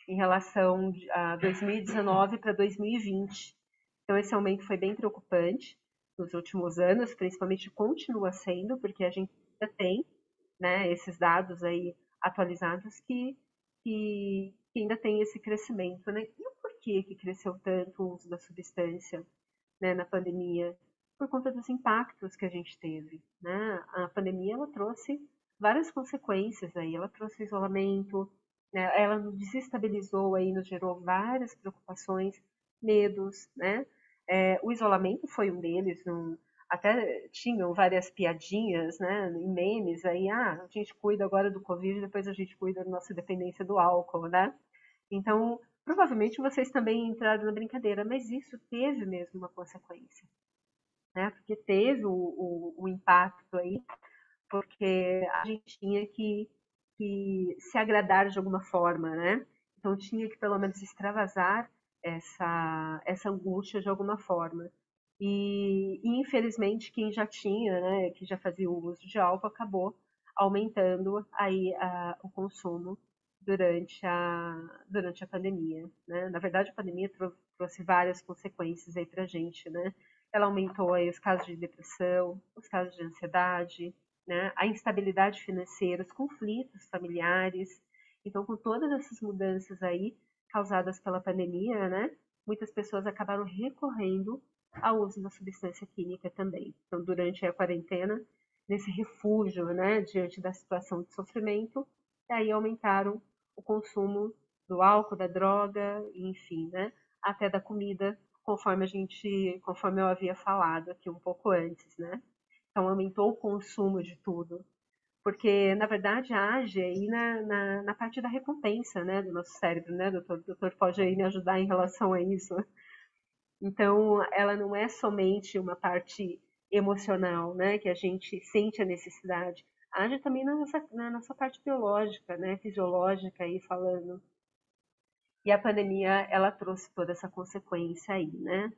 S3: em relação a 2019 para 2020. Então, esse aumento foi bem preocupante nos últimos anos, principalmente continua sendo, porque a gente ainda tem, né, esses dados aí atualizados que ainda tem esse crescimento, né? E o porquê que cresceu tanto o uso da substância, né, na pandemia? Por conta dos impactos que a gente teve, né? A pandemia, ela trouxe várias consequências aí, ela trouxe isolamento, né? Ela nos desestabilizou aí, nos gerou várias preocupações, medos, né? O isolamento foi um deles, até tinham várias piadinhas, né, em memes aí, a gente cuida agora do Covid, depois a gente cuida da nossa dependência do álcool, né? Então, provavelmente vocês também entraram na brincadeira, mas isso teve mesmo uma consequência, né? Porque teve o impacto aí, porque a gente tinha que se agradar de alguma forma, né? Então tinha que pelo menos extravasar essa angústia de alguma forma. E infelizmente quem já tinha, né, que já fazia o uso de álcool, acabou aumentando aí o consumo durante a pandemia, né? Na verdade, a pandemia trouxe várias consequências aí para a gente, né? Ela aumentou aí os casos de depressão, os casos de ansiedade, né? A instabilidade financeira, os conflitos familiares. Então, com todas essas mudanças aí causadas pela pandemia, né? Muitas pessoas acabaram recorrendo ao uso da substância química também. Então, durante a quarentena, nesse refúgio, né, diante da situação de sofrimento, aí aumentaram o consumo do álcool, da droga, enfim, né, até da comida, conforme eu havia falado aqui um pouco antes, né? Então, aumentou o consumo de tudo. Porque, na verdade, age aí na parte da recompensa, né, do nosso cérebro, né, doutor? O doutor pode aí me ajudar em relação a isso. Então, ela não é somente uma parte emocional, né, que a gente sente a necessidade. Age também na nossa parte biológica, né, fisiológica aí falando. E a pandemia, ela trouxe toda essa consequência aí, né?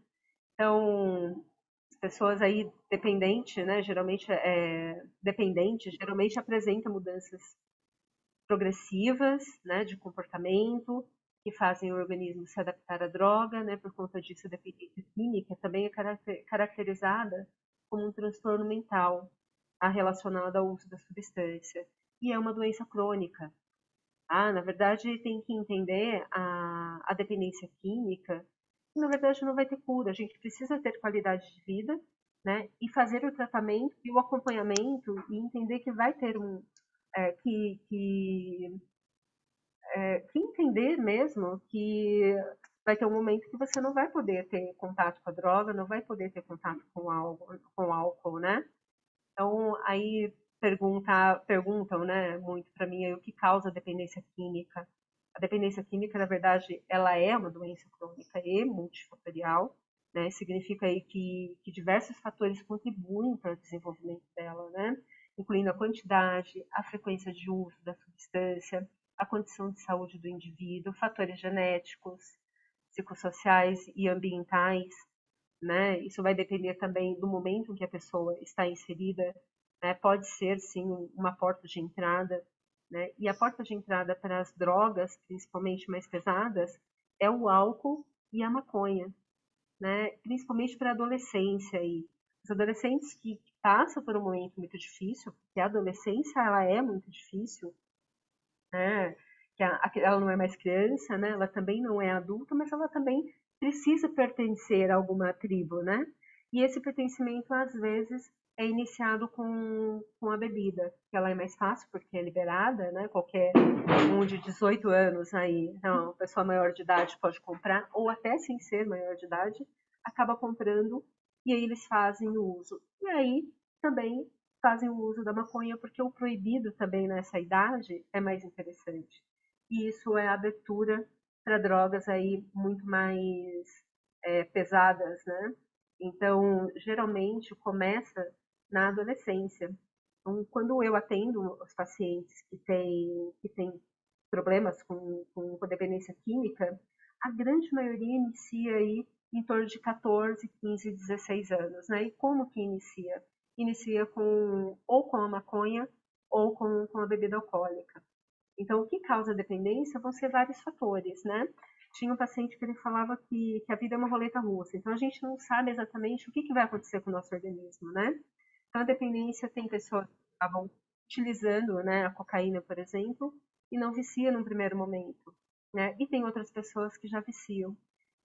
S3: Então, as pessoas aí dependentes, geralmente apresentam mudanças progressivas, né, de comportamento, que fazem o organismo se adaptar à droga, né, por conta disso a dependência química também é caracterizada como um transtorno mental relacionado ao uso da substância. E é uma doença crônica. Na verdade, tem que entender a dependência química, que na verdade não vai ter cura. A gente precisa ter qualidade de vida, né? E fazer o tratamento e o acompanhamento e entender que vai ter que entender mesmo que vai ter um momento que você não vai poder ter contato com a droga, não vai poder ter contato com álcool, né? Então, aí perguntam, né, muito para mim aí, o que causa a dependência química. A dependência química, na verdade, ela é uma doença crônica e multifatorial, né? Significa aí que diversos fatores contribuem para o desenvolvimento dela, né? Incluindo a quantidade, a frequência de uso da substância, a condição de saúde do indivíduo, fatores genéticos, psicossociais e ambientais, né? Isso vai depender também do momento em que a pessoa está inserida, né? Pode ser sim uma porta de entrada, né? E a porta de entrada para as drogas, principalmente mais pesadas, é o álcool e a maconha, né? Principalmente para a adolescência aí. Os adolescentes que passam por um momento muito difícil, porque a adolescência ela é muito difícil, né? Ela não é mais criança, né? Ela também não é adulta, mas ela também precisa pertencer a alguma tribo, né? E esse pertencimento, às vezes, é iniciado com a bebida, que ela é mais fácil porque é liberada, né? Qualquer um de 18 anos aí, então, pessoa maior de idade pode comprar, ou até sem ser maior de idade, acaba comprando e aí eles fazem o uso. E aí também fazem o uso da maconha, porque o proibido também nessa idade é mais interessante. E isso é a abertura para drogas aí muito mais pesadas, né? Então, geralmente começa na adolescência. Então, quando eu atendo os pacientes que têm problemas com dependência química, a grande maioria inicia aí em torno de 14, 15, 16 anos, né? E como que inicia? Inicia ou com a maconha ou com a bebida alcoólica. Então, o que causa dependência vão ser vários fatores, né? Tinha um paciente que ele falava que a vida é uma roleta russa, então a gente não sabe exatamente o que vai acontecer com o nosso organismo, né? Então, a dependência tem pessoas que estavam utilizando, né, a cocaína, por exemplo, e não vicia num primeiro momento, né? E tem outras pessoas que já viciam.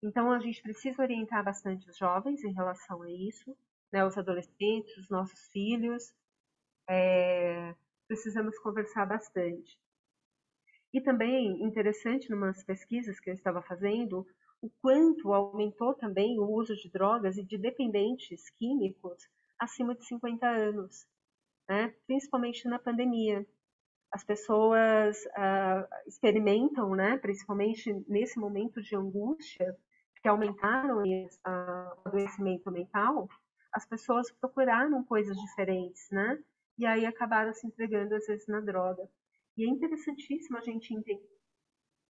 S3: Então, a gente precisa orientar bastante os jovens em relação a isso, né? Os adolescentes, os nossos filhos, precisamos conversar bastante. E também, interessante, em umas pesquisas que eu estava fazendo, o quanto aumentou também o uso de drogas e de dependentes químicos acima de 50 anos, né? Principalmente na pandemia. As pessoas experimentam, né, principalmente nesse momento de angústia, que aumentaram o adoecimento mental, as pessoas procuraram coisas diferentes, né? E aí acabaram se entregando, às vezes, na droga. E é interessantíssimo a gente entender.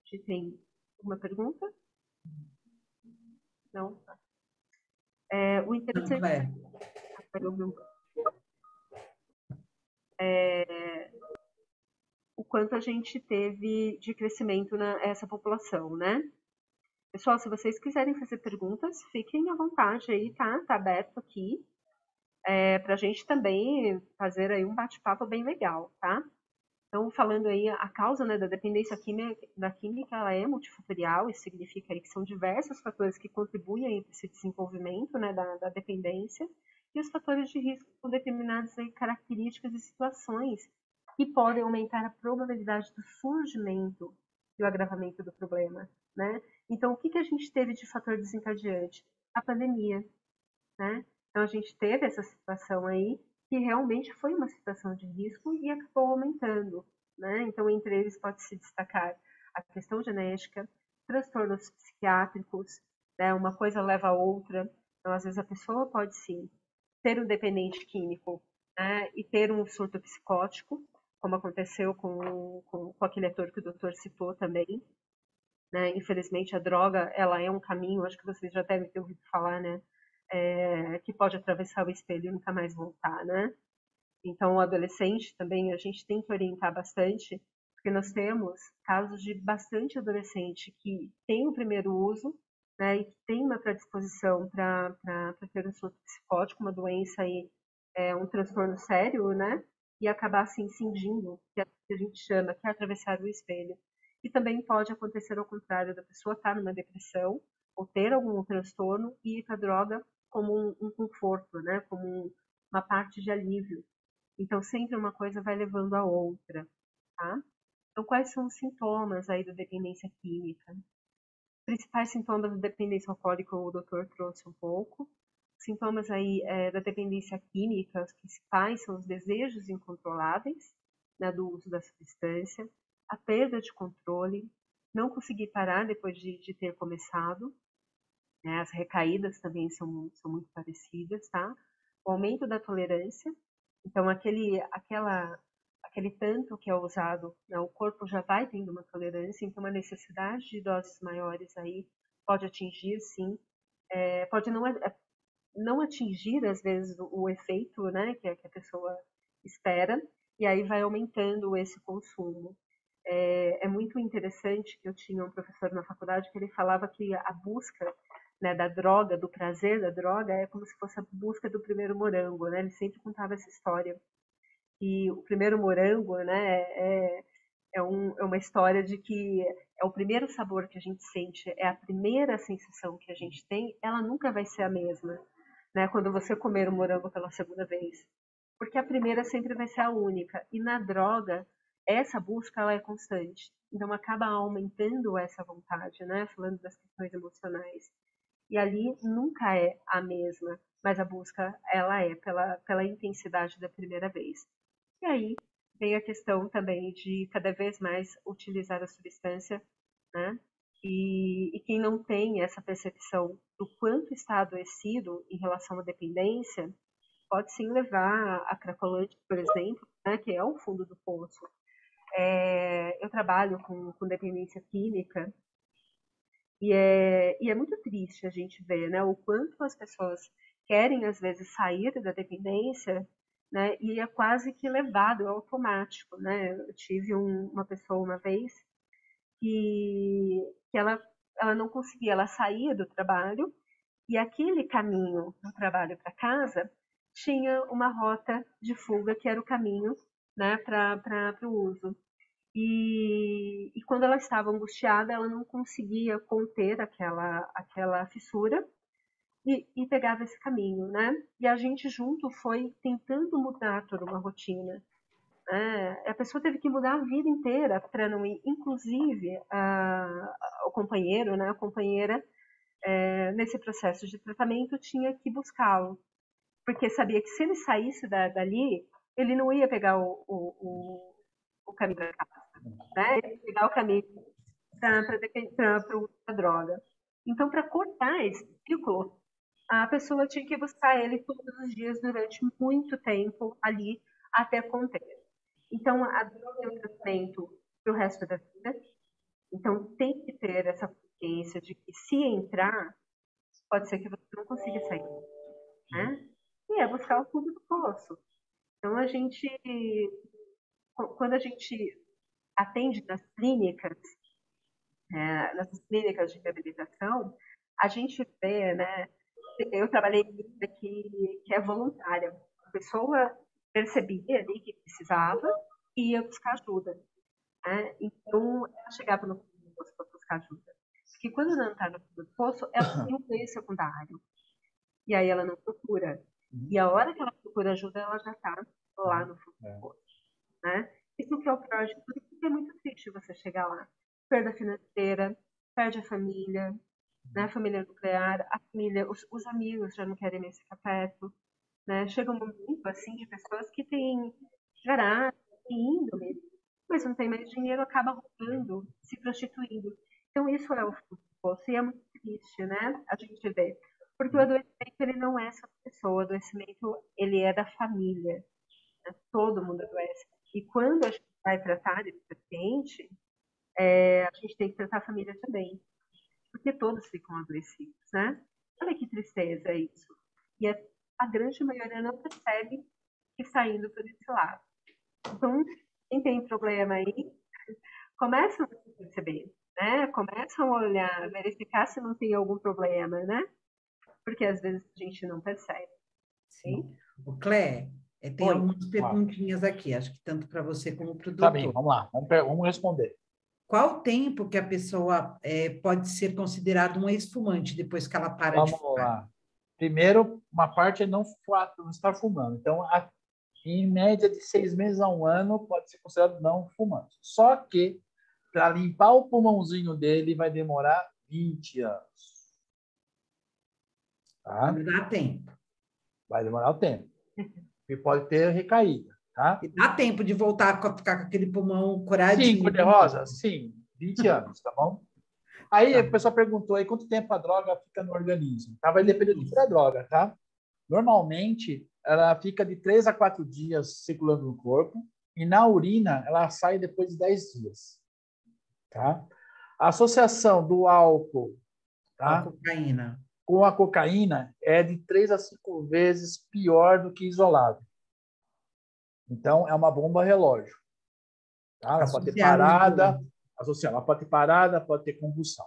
S3: A gente tem uma pergunta? Não? O
S1: Não,
S3: interessante
S1: Clélia.
S3: é o quanto a gente teve de crescimento nessa população, né? Pessoal, se vocês quiserem fazer perguntas, fiquem à vontade aí, tá? Tá aberto aqui. Para a gente também fazer aí um bate-papo bem legal, tá? Então, falando aí, a causa, né, da dependência química, ela é multifatorial, isso significa aí que são diversos fatores que contribuem para esse desenvolvimento, né, da dependência, e os fatores de risco são determinadas aí características e situações que podem aumentar a probabilidade do surgimento e o agravamento do problema, né? Então, o que a gente teve de fator desencadeante? A pandemia, né? Então, a gente teve essa situação aí que realmente foi uma situação de risco e acabou aumentando, né? Então, entre eles pode-se destacar a questão genética, transtornos psiquiátricos, né? Uma coisa leva a outra. Então, às vezes a pessoa pode sim ter um dependente químico, né? E ter um surto psicótico, como aconteceu com aquele ator que o doutor citou também, né? Infelizmente, a droga, ela é um caminho, acho que vocês já devem ter ouvido falar, né? Que pode atravessar o espelho e nunca mais voltar, né? Então, o adolescente também, a gente tem que orientar bastante, porque nós temos casos de bastante adolescente que tem o primeiro uso, né, e que tem uma predisposição para ter um surto psicótico, uma doença aí, um transtorno sério, né, e acabar assim cingindo, que é o que a gente chama, que é atravessar o espelho. E também pode acontecer ao contrário, da pessoa estar numa depressão ou ter algum transtorno e ir para a droga como um conforto, né, como uma parte de alívio. Então, sempre uma coisa vai levando a outra, tá? Então, quais são os sintomas aí da dependência química? Os principais sintomas da dependência alcoólica o doutor trouxe um pouco. Os sintomas aí da dependência química, os principais são os desejos incontroláveis, né, do uso da substância, a perda de controle, não conseguir parar depois de ter começado, né, as recaídas também são muito parecidas, tá? O aumento da tolerância, então aquele tanto que é usado, né, o corpo já vai tendo uma tolerância, então a necessidade de doses maiores aí pode atingir, sim, pode não atingir às vezes o efeito, né, que a pessoa espera, e aí vai aumentando esse consumo. É muito interessante que eu tinha um professor na faculdade que ele falava que a busca, né, da droga, do prazer da droga, é como se fosse a busca do primeiro morango, né? Ele sempre contava essa história. E o primeiro morango, né, é uma história de que é o primeiro sabor que a gente sente, é a primeira sensação que a gente tem, ela nunca vai ser a mesma, né, quando você comer o morango pela segunda vez. Porque a primeira sempre vai ser a única. E na droga, essa busca ela é constante. Então acaba aumentando essa vontade, né, falando das questões emocionais. E ali nunca é a mesma, mas a busca ela é pela intensidade da primeira vez. E aí vem a questão também de cada vez mais utilizar a substância, né? E quem não tem essa percepção do quanto está adoecido em relação à dependência, pode sim levar a Cracolândia, por exemplo, né, que é o fundo do poço. eu trabalho com dependência química e é muito triste a gente ver, né, o quanto as pessoas querem, às vezes, sair da dependência, né, e é quase que levado, é automático, né? Eu tive uma pessoa uma vez que ela não conseguia, ela saía do trabalho e aquele caminho do trabalho para casa tinha uma rota de fuga que era o caminho, né, para o uso. E quando ela estava angustiada, ela não conseguia conter aquela fissura e pegava esse caminho, né? E a gente junto foi tentando mudar toda uma rotina. A pessoa teve que mudar a vida inteira para não ir, inclusive o companheiro, né, a companheira, nesse processo de tratamento tinha que buscá-lo, porque sabia que se ele saísse dali, ele não ia pegar o caminho da casa, né? Ele ia pegar o caminho para o uso da droga. Então, para cortar esse ciclo, a pessoa tinha que buscar ele todos os dias durante muito tempo ali até conter. Então, a droga é um tratamento para o resto da vida. Então, tem que ter essa consciência de que se entrar, pode ser que você não consiga sair, né? E é buscar o fundo do poço. Então, quando a gente atende nessas clínicas de reabilitação, a gente vê, né? Eu trabalhei em clínica que é voluntária. A pessoa percebia ali que precisava e ia buscar ajuda, né? Então, ela chegava no fundo do poço para buscar ajuda. Porque quando não está no fundo do poço, ela tem um meio secundário. E aí ela não procura. E a hora que ela procura ajuda, ela já está lá no fundo do poço, né? Isso que é o pior de tudo, porque é muito triste você chegar lá. Perda financeira, perde a família, né? A família nuclear, a família, os amigos já não querem mais ficar perto, né? Chega um momento, assim, de pessoas que têm garagem, têm índole, mas não tem mais dinheiro, acaba roubando, se prostituindo. Então, isso é o fundo do poço, e é muito triste, né? A gente vê. Porque o adoecimento, ele não é só da pessoa, o adoecimento, ele é da família, né? Todo mundo adoece. E quando a gente vai tratar esse paciente, a gente tem que tratar a família também, porque todos ficam adoecidos, né? Olha que tristeza isso. E a grande maioria não percebe que está indo por esse lado. Então, quem tem problema aí, começam a perceber, né? Começam a olhar, verificar se não tem algum problema, né? Porque às vezes a gente não percebe.
S1: Sim. O Clé, tem
S2: Oi,
S1: algumas
S2: claro.
S1: perguntinhas aqui, acho que tanto para você como para o
S2: Tá bem,
S1: doutor.
S2: vamos lá, vamos responder.
S1: Qual o tempo que a pessoa pode ser considerada um ex-fumante depois que ela para de
S2: Vamos
S1: fumar?
S2: lá. Primeiro, uma parte é não estar fumando. Então, em média de 6 meses a 1 ano, pode ser considerado não fumante. Só que, para limpar o pulmãozinho dele, vai demorar 20 anos. Tá?
S1: Não dá tempo.
S2: Vai demorar o tempo. E pode ter recaída. Tá?
S1: E dá tempo de voltar a ficar com aquele pulmão
S2: Sim,
S1: coradinho.
S2: cor-de-rosa? Sim, 20 anos, tá bom? Aí a pessoa perguntou aí quanto tempo a droga fica no organismo. Tá? Vai depender do tipo da droga, tá? Normalmente, ela fica de 3 a 4 dias circulando no corpo e na urina ela sai depois de 10 dias. Tá? A associação do álcool,
S1: A
S2: tá,
S1: cocaína.
S2: com a cocaína é de 3 a 5 vezes pior do que isolado. Então, é uma bomba relógio. Tá? Ela pode ter parada, ela pode ter parada, pode ter convulsão.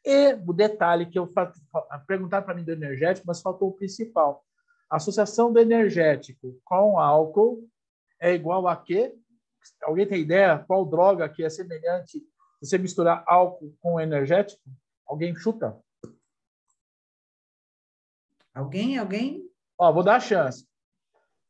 S2: E o detalhe que perguntaram para mim do energético, mas faltou o principal. A associação do energético com álcool é igual a quê? Alguém tem ideia qual droga que é semelhante se você misturar álcool com energético? Alguém chuta?
S1: Alguém?
S2: Ó, vou dar a chance.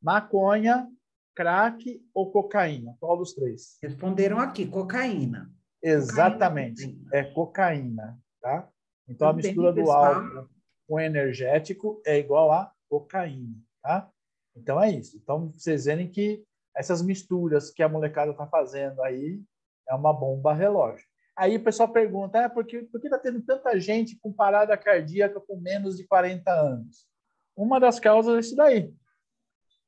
S2: Maconha, crack ou cocaína? Qual dos três?
S1: Responderam aqui, cocaína.
S2: Exatamente,
S1: Cocaína.
S2: é cocaína, tá? Então, a
S1: Tudo bem,
S2: mistura do
S1: pessoal?
S2: álcool com energético é igual a cocaína, tá? Então, é isso. Então, vocês verem que essas misturas que a molecada está fazendo aí é uma bomba relógio. Aí o pessoal pergunta, por que está tendo tanta gente com parada cardíaca com menos de 40 anos? Uma das causas é isso daí.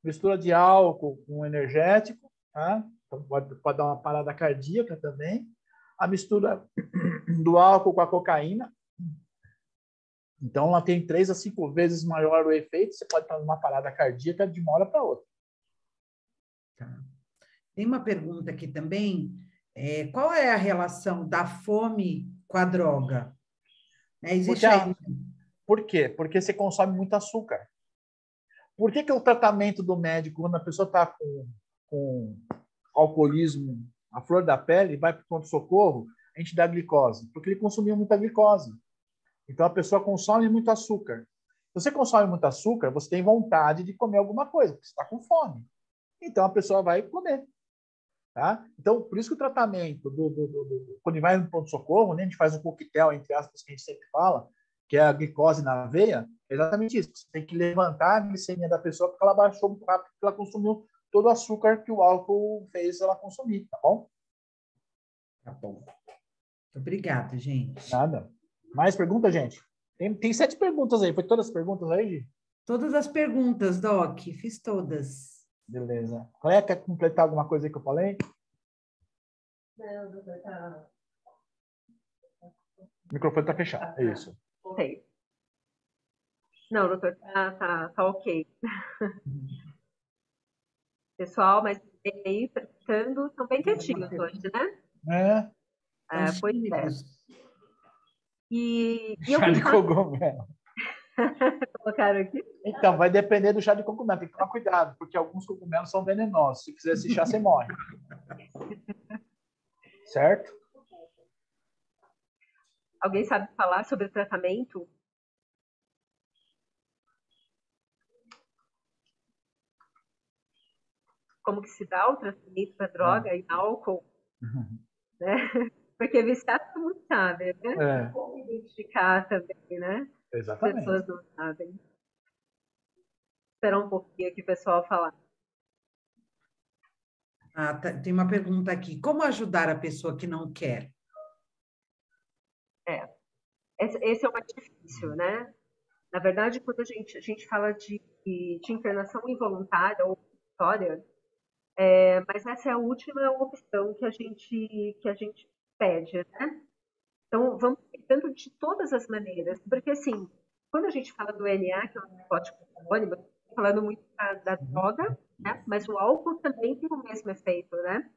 S2: Mistura de álcool com energético tá? Então, pode dar uma parada cardíaca também. A mistura do álcool com a cocaína. Então, ela tem 3 a 5 vezes maior o efeito. Você pode fazer uma parada cardíaca de uma hora para outra.
S1: Tá. Tem uma pergunta aqui também. Qual é a relação da fome com a droga? Existe aí...
S2: Por quê? Porque você consome muito açúcar. Por que o tratamento do médico, quando a pessoa está com alcoolismo, a flor da pele, vai para o pronto-socorro, a gente dá glicose? Porque ele consumiu muita glicose. Então, a pessoa consome muito açúcar. Se você consome muito açúcar, você tem vontade de comer alguma coisa, porque você está com fome. Então, a pessoa vai comer. Tá? Então, por isso que o tratamento, quando vai no pronto-socorro, né, a gente faz um coquetel, entre aspas, que a gente sempre fala, que é a glicose na veia, é exatamente isso. Você tem que levantar a glicemia da pessoa porque ela baixou muito rápido, porque ela consumiu todo o açúcar que o álcool fez ela consumir, tá bom?
S1: Tá bom. Obrigada, gente.
S2: Nada. Mais perguntas, gente? Tem 7 perguntas aí. Foi todas as perguntas aí, Gi?
S1: Todas as perguntas, Doc. Fiz todas.
S2: Beleza. Cleia, quer completar alguma coisa aí que eu falei?
S3: Não, doutor, tá...
S2: O microfone está fechado. É isso.
S3: Ok. Não, doutor, tá ok. Pessoal, mas aí, estão bem quietinhos hoje, né? Pois é. E
S2: chá de cogumelo.
S3: Colocaram aqui?
S2: Então, vai depender do chá de cogumelo. Tem que tomar cuidado, porque alguns cogumelos são venenosos. Se fizer esse chá, você morre. Certo?
S3: Alguém sabe falar sobre o tratamento? Como que se dá o tratamento para droga e álcool? Né? Porque viciado todo mundo sabe, né? Como identificar também, né?
S2: Exatamente.
S3: As pessoas não sabem. Esperar um pouquinho aqui o pessoal falar.
S1: Tem uma pergunta aqui. Como ajudar a pessoa que não quer?
S3: Esse é o mais difícil, né? Na verdade, quando a gente fala de internação involuntária ou voluntária, mas essa é a última opção que a gente pede, né? Então, vamos tentando de todas as maneiras, porque assim, quando a gente fala do NA, que é um narcótico anônimo, estamos falando muito da droga, né? Mas o álcool também tem o mesmo efeito, né?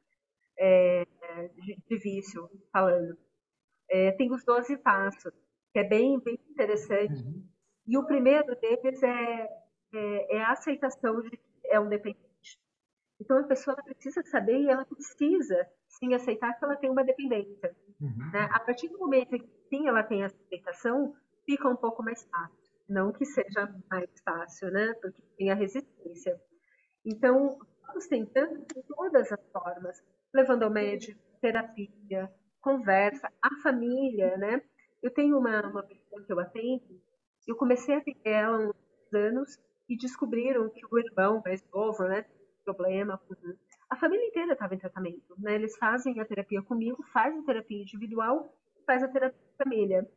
S3: De vício, falando. Tem os 12 passos, que é bem interessante. E o primeiro deles é a aceitação de que é um dependente. Então, a pessoa precisa saber e ela precisa, sim, aceitar que ela tem uma dependência. Né? A partir do momento que, sim, ela tem essa aceitação, fica um pouco mais fácil. Não que seja mais fácil, né? Porque tem a resistência. Então, vamos tentando de todas as formas, levando ao médico, terapia, conversa, a família, né? Eu tenho uma pessoa que eu atendo, eu comecei a atender ela há uns anos e descobriram que o irmão mais novo, né, tem problema com... A família inteira estava em tratamento, né? Eles fazem a terapia comigo, fazem a terapia individual, faz a terapia de família.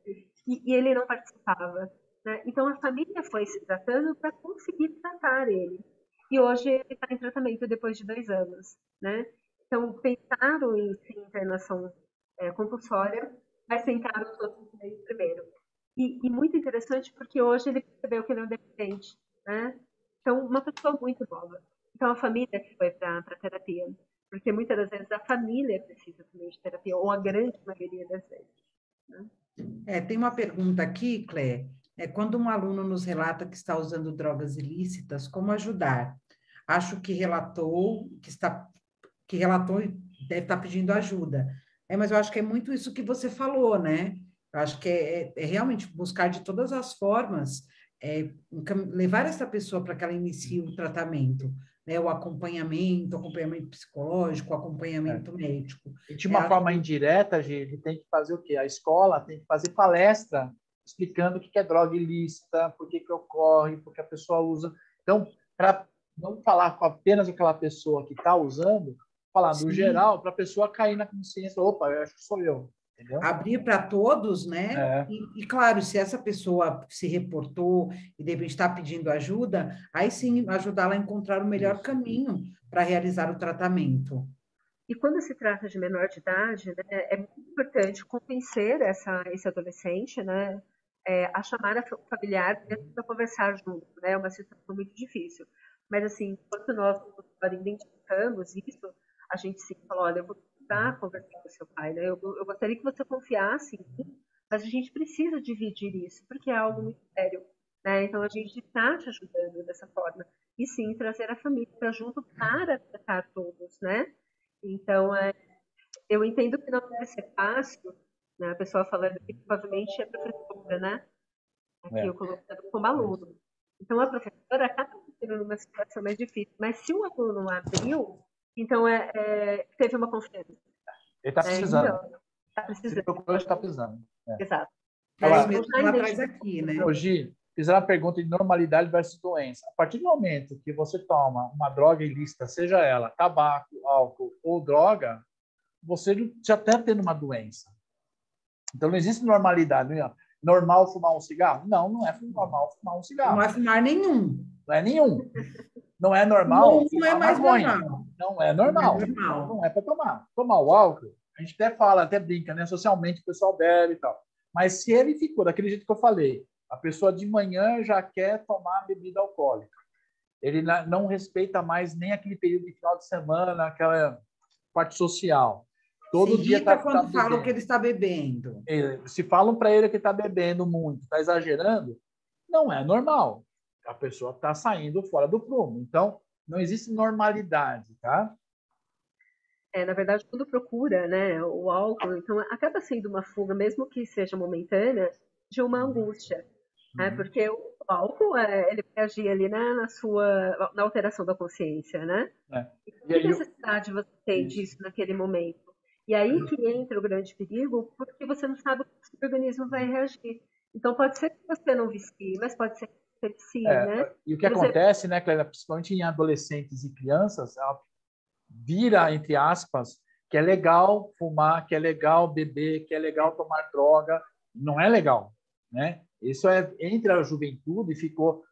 S3: E ele não participava, né? Então, a família foi se tratando para conseguir tratar ele. E hoje ele está em tratamento depois de 2 anos, né? Então, pensaram em internação compulsória, mas tentaram os outros meios primeiro. E muito interessante porque hoje ele percebeu que ele é um dependente, né? Então, uma pessoa muito nova. Então, a família que foi para a terapia, porque muitas das vezes a família precisa também de terapia, ou a grande maioria das vezes. Né?
S1: Tem uma pergunta aqui, Clé. Quando um aluno nos relata que está usando drogas ilícitas, como ajudar? Acho que relatou e deve estar pedindo ajuda. Mas eu acho que é muito isso que você falou, né? Eu acho que é realmente buscar de todas as formas levar essa pessoa para que ela inicie o tratamento, né? O acompanhamento psicológico, o acompanhamento médico.
S2: E de uma forma indireta, ele tem que fazer o quê? A escola tem que fazer palestra explicando o que é droga ilícita, por que ocorre, por que a pessoa usa. Então, para não falar com apenas aquela pessoa que está usando, falar no geral, para a pessoa cair na consciência, opa, eu acho que sou eu. Entendeu?
S1: Abrir para todos, né? E, claro, se essa pessoa se reportou e de repente está pedindo ajuda, aí sim ajudá-la a encontrar o melhor caminho, para realizar o tratamento.
S3: E quando se trata de menor de idade, né, é muito importante convencer esse adolescente, né, a chamar o familiar para conversar junto, né? É uma situação muito difícil. Mas, assim, enquanto nós identificamos isso, a gente sim fala, olha, eu vou precisar conversar com seu pai, né? Eu gostaria que você confiasse em mim, mas a gente precisa dividir isso, porque é algo muito sério, né? Então, a gente está te ajudando dessa forma. E sim, trazer a família para junto para tratar todos, né? Então, eu entendo que não deve ser fácil, né? A pessoa falando que provavelmente é professora, né? Aqui eu colocando como aluno. Então, a professora acaba ficando numa situação mais difícil. Mas se o aluno abriu, então teve uma confiança.
S2: Ele está
S3: Né?
S2: precisando.
S3: Então, está
S2: Se
S3: precisando.
S2: procurou, está precisando.
S3: Exato.
S1: É
S3: Né?
S1: isso
S3: Então,
S1: mesmo que ela traz aqui, né?
S2: Hoje, fizeram a pergunta de normalidade versus doença. A partir do momento que você toma uma droga ilícita, seja ela tabaco, álcool ou droga, você já está tendo uma doença. Então, não existe normalidade. Não é normal fumar um cigarro? Não, não é normal fumar um cigarro.
S1: Não vai fumar nenhum.
S2: Não é nenhum. Não é normal
S1: Não é
S2: fumar
S1: mais
S2: maconha.
S1: normal.
S2: Não é normal.
S1: Não é normal.
S2: Então, não é para tomar. Tomar o álcool, a gente até fala, até brinca, né? Socialmente o pessoal bebe e tal. Mas se ele ficou daquele jeito que eu falei, a pessoa de manhã já quer tomar bebida alcoólica. Ele não respeita mais nem aquele período de final de semana, aquela parte social. Todo
S1: Se
S2: dia
S1: irrita
S2: tá
S1: quando falam
S2: bebendo.
S1: que ele está bebendo.
S2: Se falam para ele que está bebendo muito, está exagerando, não é normal. A pessoa está saindo fora do prumo. Então, não existe normalidade, tá?
S3: Na verdade, quando procura, né, o álcool, então acaba sendo uma fuga, mesmo que seja momentânea, de uma angústia, né? Porque o álcool, ele vai agir ali na alteração da consciência, né?
S2: É.
S3: E que necessidade você tem disso naquele momento? E aí que entra o grande perigo, porque você não sabe como o organismo vai reagir. Então, pode ser que você não vicie, mas pode ser que você vicie, né?
S2: E o que acontece, né, Clélia, principalmente em adolescentes e crianças, ela vira, entre aspas, que é legal fumar, que é legal beber, que é legal tomar droga. Não é legal, né? Isso é entre a juventude, ficou...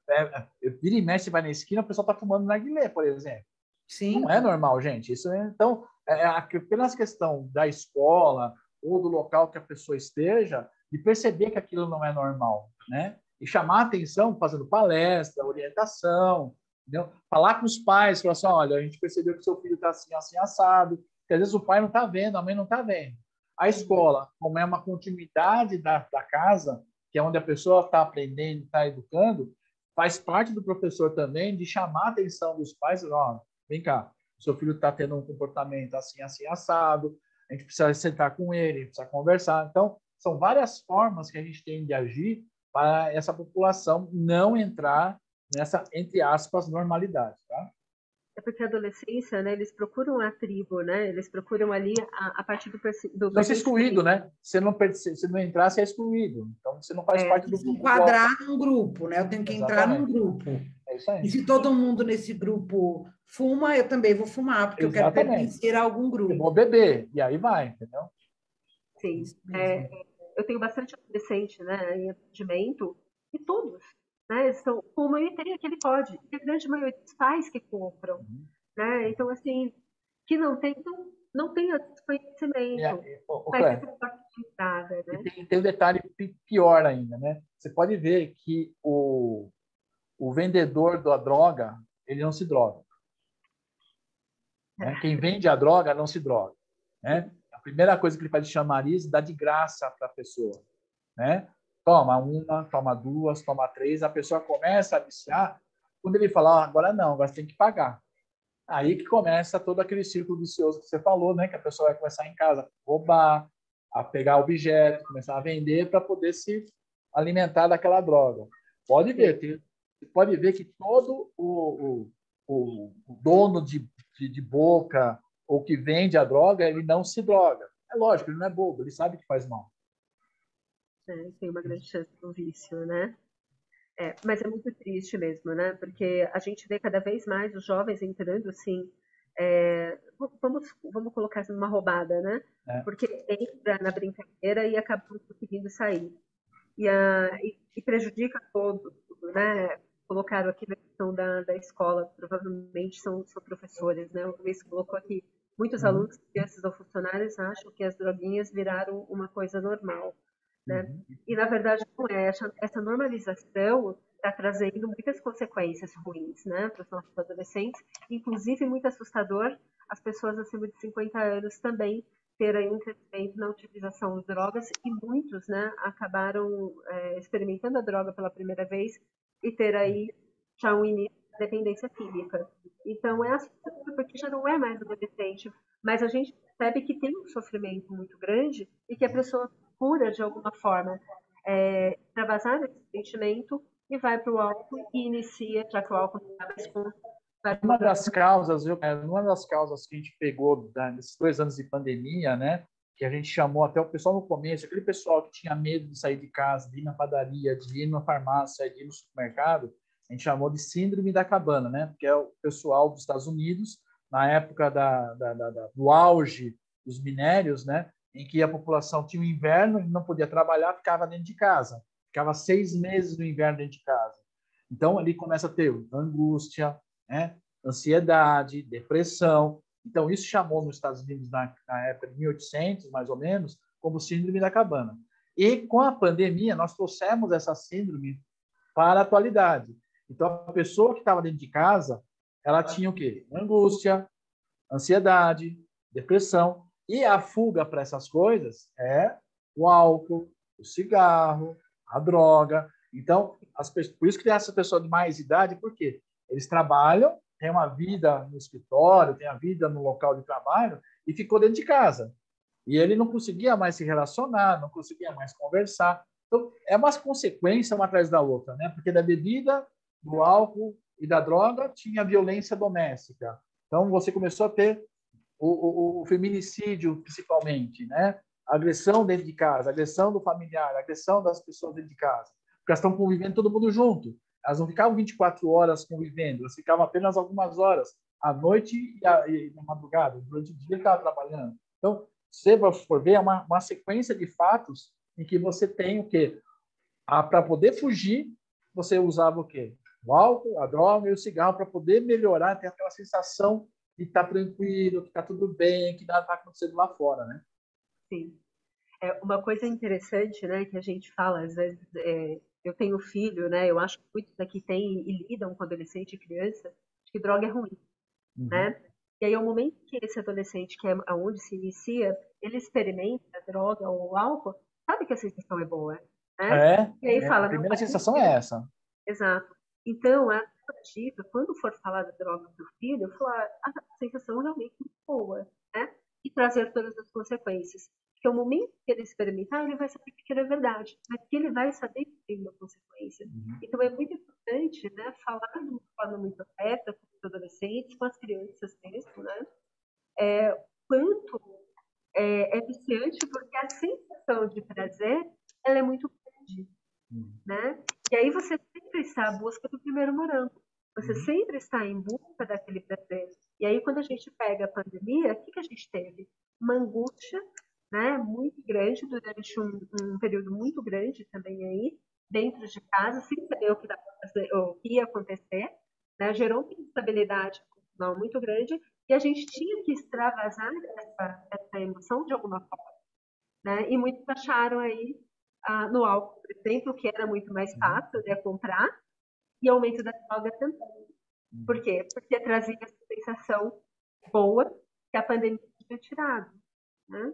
S2: vira e mexe, vai na esquina, o pessoal está fumando narguilé, por exemplo.
S1: Sim.
S2: Não é normal, gente. Isso então, apenas questão da escola ou do local que a pessoa esteja, de perceber que aquilo não é normal, né? E chamar a atenção, fazendo palestra, orientação, entendeu? Falar com os pais, falar assim, olha, a gente percebeu que seu filho está assim, assim, assado, que às vezes o pai não está vendo, a mãe não está vendo. A escola, como é uma continuidade da casa, que é onde a pessoa está aprendendo, está educando, faz parte do professor também de chamar a atenção dos pais, ó, vem cá, o seu filho está tendo um comportamento assim, assim, assado, a gente precisa sentar com ele, precisa conversar. Então, são várias formas que a gente tem de agir para essa população não entrar nessa, entre aspas, normalidade, tá?
S3: É porque a adolescência, né, eles procuram a tribo, né? Eles procuram ali a partir do
S2: Não ser excluído, né? Se não entrar, você é excluído. Então, você não faz parte do
S1: Se
S2: grupo.
S1: enquadrar num grupo, né? Eu tenho que entrar num grupo.
S2: É isso aí.
S1: E se todo mundo nesse grupo fuma, eu também vou fumar, porque eu quero pertencer a algum grupo.
S2: Eu vou beber, e aí vai, entendeu?
S3: Sim. Eu tenho bastante adolescente, né, em atendimento, e todos, né, fumam e tem aquele pode. E a grande maioria dos pais que compram, né? Então, assim, que não tem, não tem desconhecimento. Mas é uma entrada, né?
S2: E tem um detalhe pior ainda, né? Você pode ver que o vendedor da droga, ele não se droga. Né? Quem vende a droga não se droga. Né? A primeira coisa que ele faz de chamariz, dá de graça para a pessoa. Né? Toma uma, toma duas, toma três, a pessoa começa a viciar. Quando ele fala, agora não, agora você tem que pagar. Aí que começa todo aquele círculo vicioso que você falou, né? Que a pessoa vai começar em casa a roubar, a pegar objeto, começar a vender para poder se alimentar daquela droga. Pode ver, pode ver que todo o dono de boca ou que vende a droga, ele não se droga. É lógico, ele não é bobo, ele sabe que faz mal.
S3: Tem uma grande chance do vício, né? Mas é muito triste mesmo, né? Porque a gente vê cada vez mais os jovens entrando assim, vamos colocar assim, numa roubada, né? Porque entra na brincadeira e acaba não conseguindo sair. E prejudica todo, né? colocaram aqui na questão da escola, provavelmente são professores, né? O Luiz colocou aqui, muitos alunos, crianças ou funcionários acham que as droguinhas viraram uma coisa normal, né? E, na verdade, não é. Essa normalização está trazendo muitas consequências ruins, né, para os nossos adolescentes, inclusive muito assustador as pessoas acima de 50 anos também terem um crescimento na utilização de drogas e muitos, né, acabaram experimentando a droga pela primeira vez e ter aí já um início da dependência química. Então é assustador porque já não é mais adolescente, mas a gente percebe que tem um sofrimento muito grande e que a pessoa procura de alguma forma extravasar esse sentimento e vai para o álcool e inicia, já que o álcool não dá mais conta.
S2: Uma das causas, uma das causas que a gente pegou nesses 2 anos de pandemia, né, que a gente chamou até o pessoal no começo, aquele pessoal que tinha medo de sair de casa, de ir na padaria, de ir na farmácia, de ir no supermercado, a gente chamou de síndrome da cabana, né, porque é o pessoal dos Estados Unidos, na época do auge dos minérios, né, em que a população tinha o inverno e não podia trabalhar, ficava dentro de casa. Ficava 6 meses no inverno dentro de casa. Então, ali começa a ter angústia, né? Ansiedade, depressão. Então, isso chamou nos Estados Unidos, na época de 1800, mais ou menos, como síndrome da cabana. E, com a pandemia, nós trouxemos essa síndrome para a atualidade. Então, a pessoa que estava dentro de casa, ela tinha o quê? Angústia, ansiedade, depressão. E a fuga para essas coisas é o álcool, o cigarro, a droga. Então, por isso que tem essa pessoa de mais idade, por quê? Eles trabalham, têm uma vida no escritório, têm a vida no local de trabalho e ficou dentro de casa. E ele não conseguia mais se relacionar, não conseguia mais conversar. Então, é uma consequência uma atrás da outra, né? Porque da bebida, do álcool e da droga tinha violência doméstica. Então, você começou a ter o feminicídio, principalmente, né? A agressão dentro de casa, a agressão do familiar, a agressão das pessoas dentro de casa. Porque elas estão convivendo todo mundo junto. Elas não ficavam 24 horas convivendo, elas ficavam apenas algumas horas, à noite e na madrugada. Durante o dia ele estava trabalhando. Então, se você for ver, é uma sequência de fatos em que você tem o quê? Para poder fugir, você usava o quê? O álcool, a droga e o cigarro para poder melhorar, ter aquela sensação de estar tranquilo, que está tudo bem, que nada está acontecendo lá fora, né?
S3: Sim. Uma coisa interessante, né, que a gente fala, às vezes, eu tenho filho, né, eu acho que muitos daqui têm e lidam com adolescente e criança, que droga é ruim, né? E aí, ao momento que esse adolescente, que é onde se inicia, ele experimenta a droga ou o álcool, sabe que a sensação é boa, né? E aí fala,
S2: a primeira sensação é essa.
S3: Exato. Então, a dica, quando for falar da droga do filho, eu falar a sensação realmente muito boa, né? E trazer todas as consequências. Porque o momento que ele experimentar, ele vai saber que aquilo é verdade, mas que ele vai saber que tem uma consequência. Então, é muito importante, né, falar de uma forma muito aberta com os adolescentes, com as crianças mesmo, né? Quanto é viciante, porque a sensação de prazer, ela é muito grande, né? E aí você sempre está à busca do primeiro morango. Você sempre está em busca daquele prazer. E aí, quando a gente pega a pandemia, o que a gente teve? Uma angústia, né, muito grande, durante um período muito grande também aí, dentro de casa, sem saber o que, o que ia acontecer, né? Gerou uma instabilidade emocional muito grande e a gente tinha que extravasar essa emoção de alguma forma, né? E muitos acharam aí no álcool, por exemplo, que era muito mais fácil, né, comprar, e aumento da droga também. Por quê? Porque trazia essa sensação boa que a pandemia tinha tirado, né?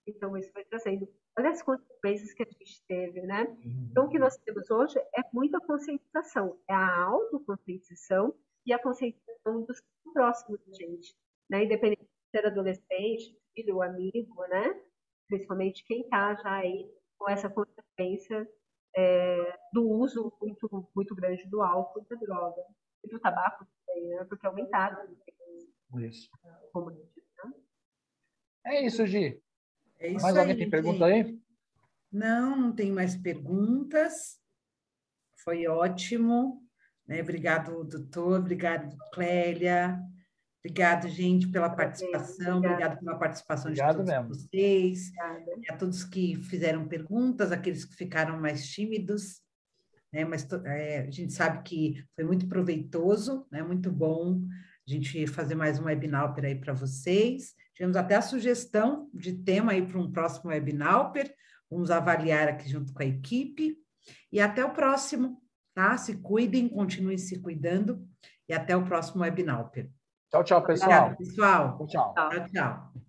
S3: Então, isso foi trazendo. Olha as consequências que a gente teve, né? Então, o que nós temos hoje é muita conscientização. É a autoconscientização e a conscientização dos próximos da gente, né? Independente de ser adolescente, filho, amigo, né? Principalmente quem está já aí com essa consequência do uso muito, muito grande do álcool e da droga. E do tabaco também, né? Porque aumentaram.
S2: Isso.
S3: Né?
S2: É isso, Gi.
S1: É isso
S2: Mais
S1: aí,
S2: alguém tem pergunta aí?
S1: Não tem mais perguntas. Foi ótimo. Né? Obrigado, doutor. Obrigado, Clélia. Obrigado, gente, pela participação. Obrigado pela participação de todos vocês. E a todos que fizeram perguntas, aqueles que ficaram mais tímidos. né? Mas a gente sabe que foi muito proveitoso, né? Muito bom a gente fazer mais um webinar aí para vocês. Tivemos até a sugestão de tema aí para um próximo webinar. Vamos avaliar aqui junto com a equipe. E até o próximo, tá? Se cuidem, continuem se cuidando. E até o próximo webinar.
S2: Tchau, tchau, pessoal.
S1: Obrigada, pessoal.
S2: Tchau.
S1: Tchau, tchau.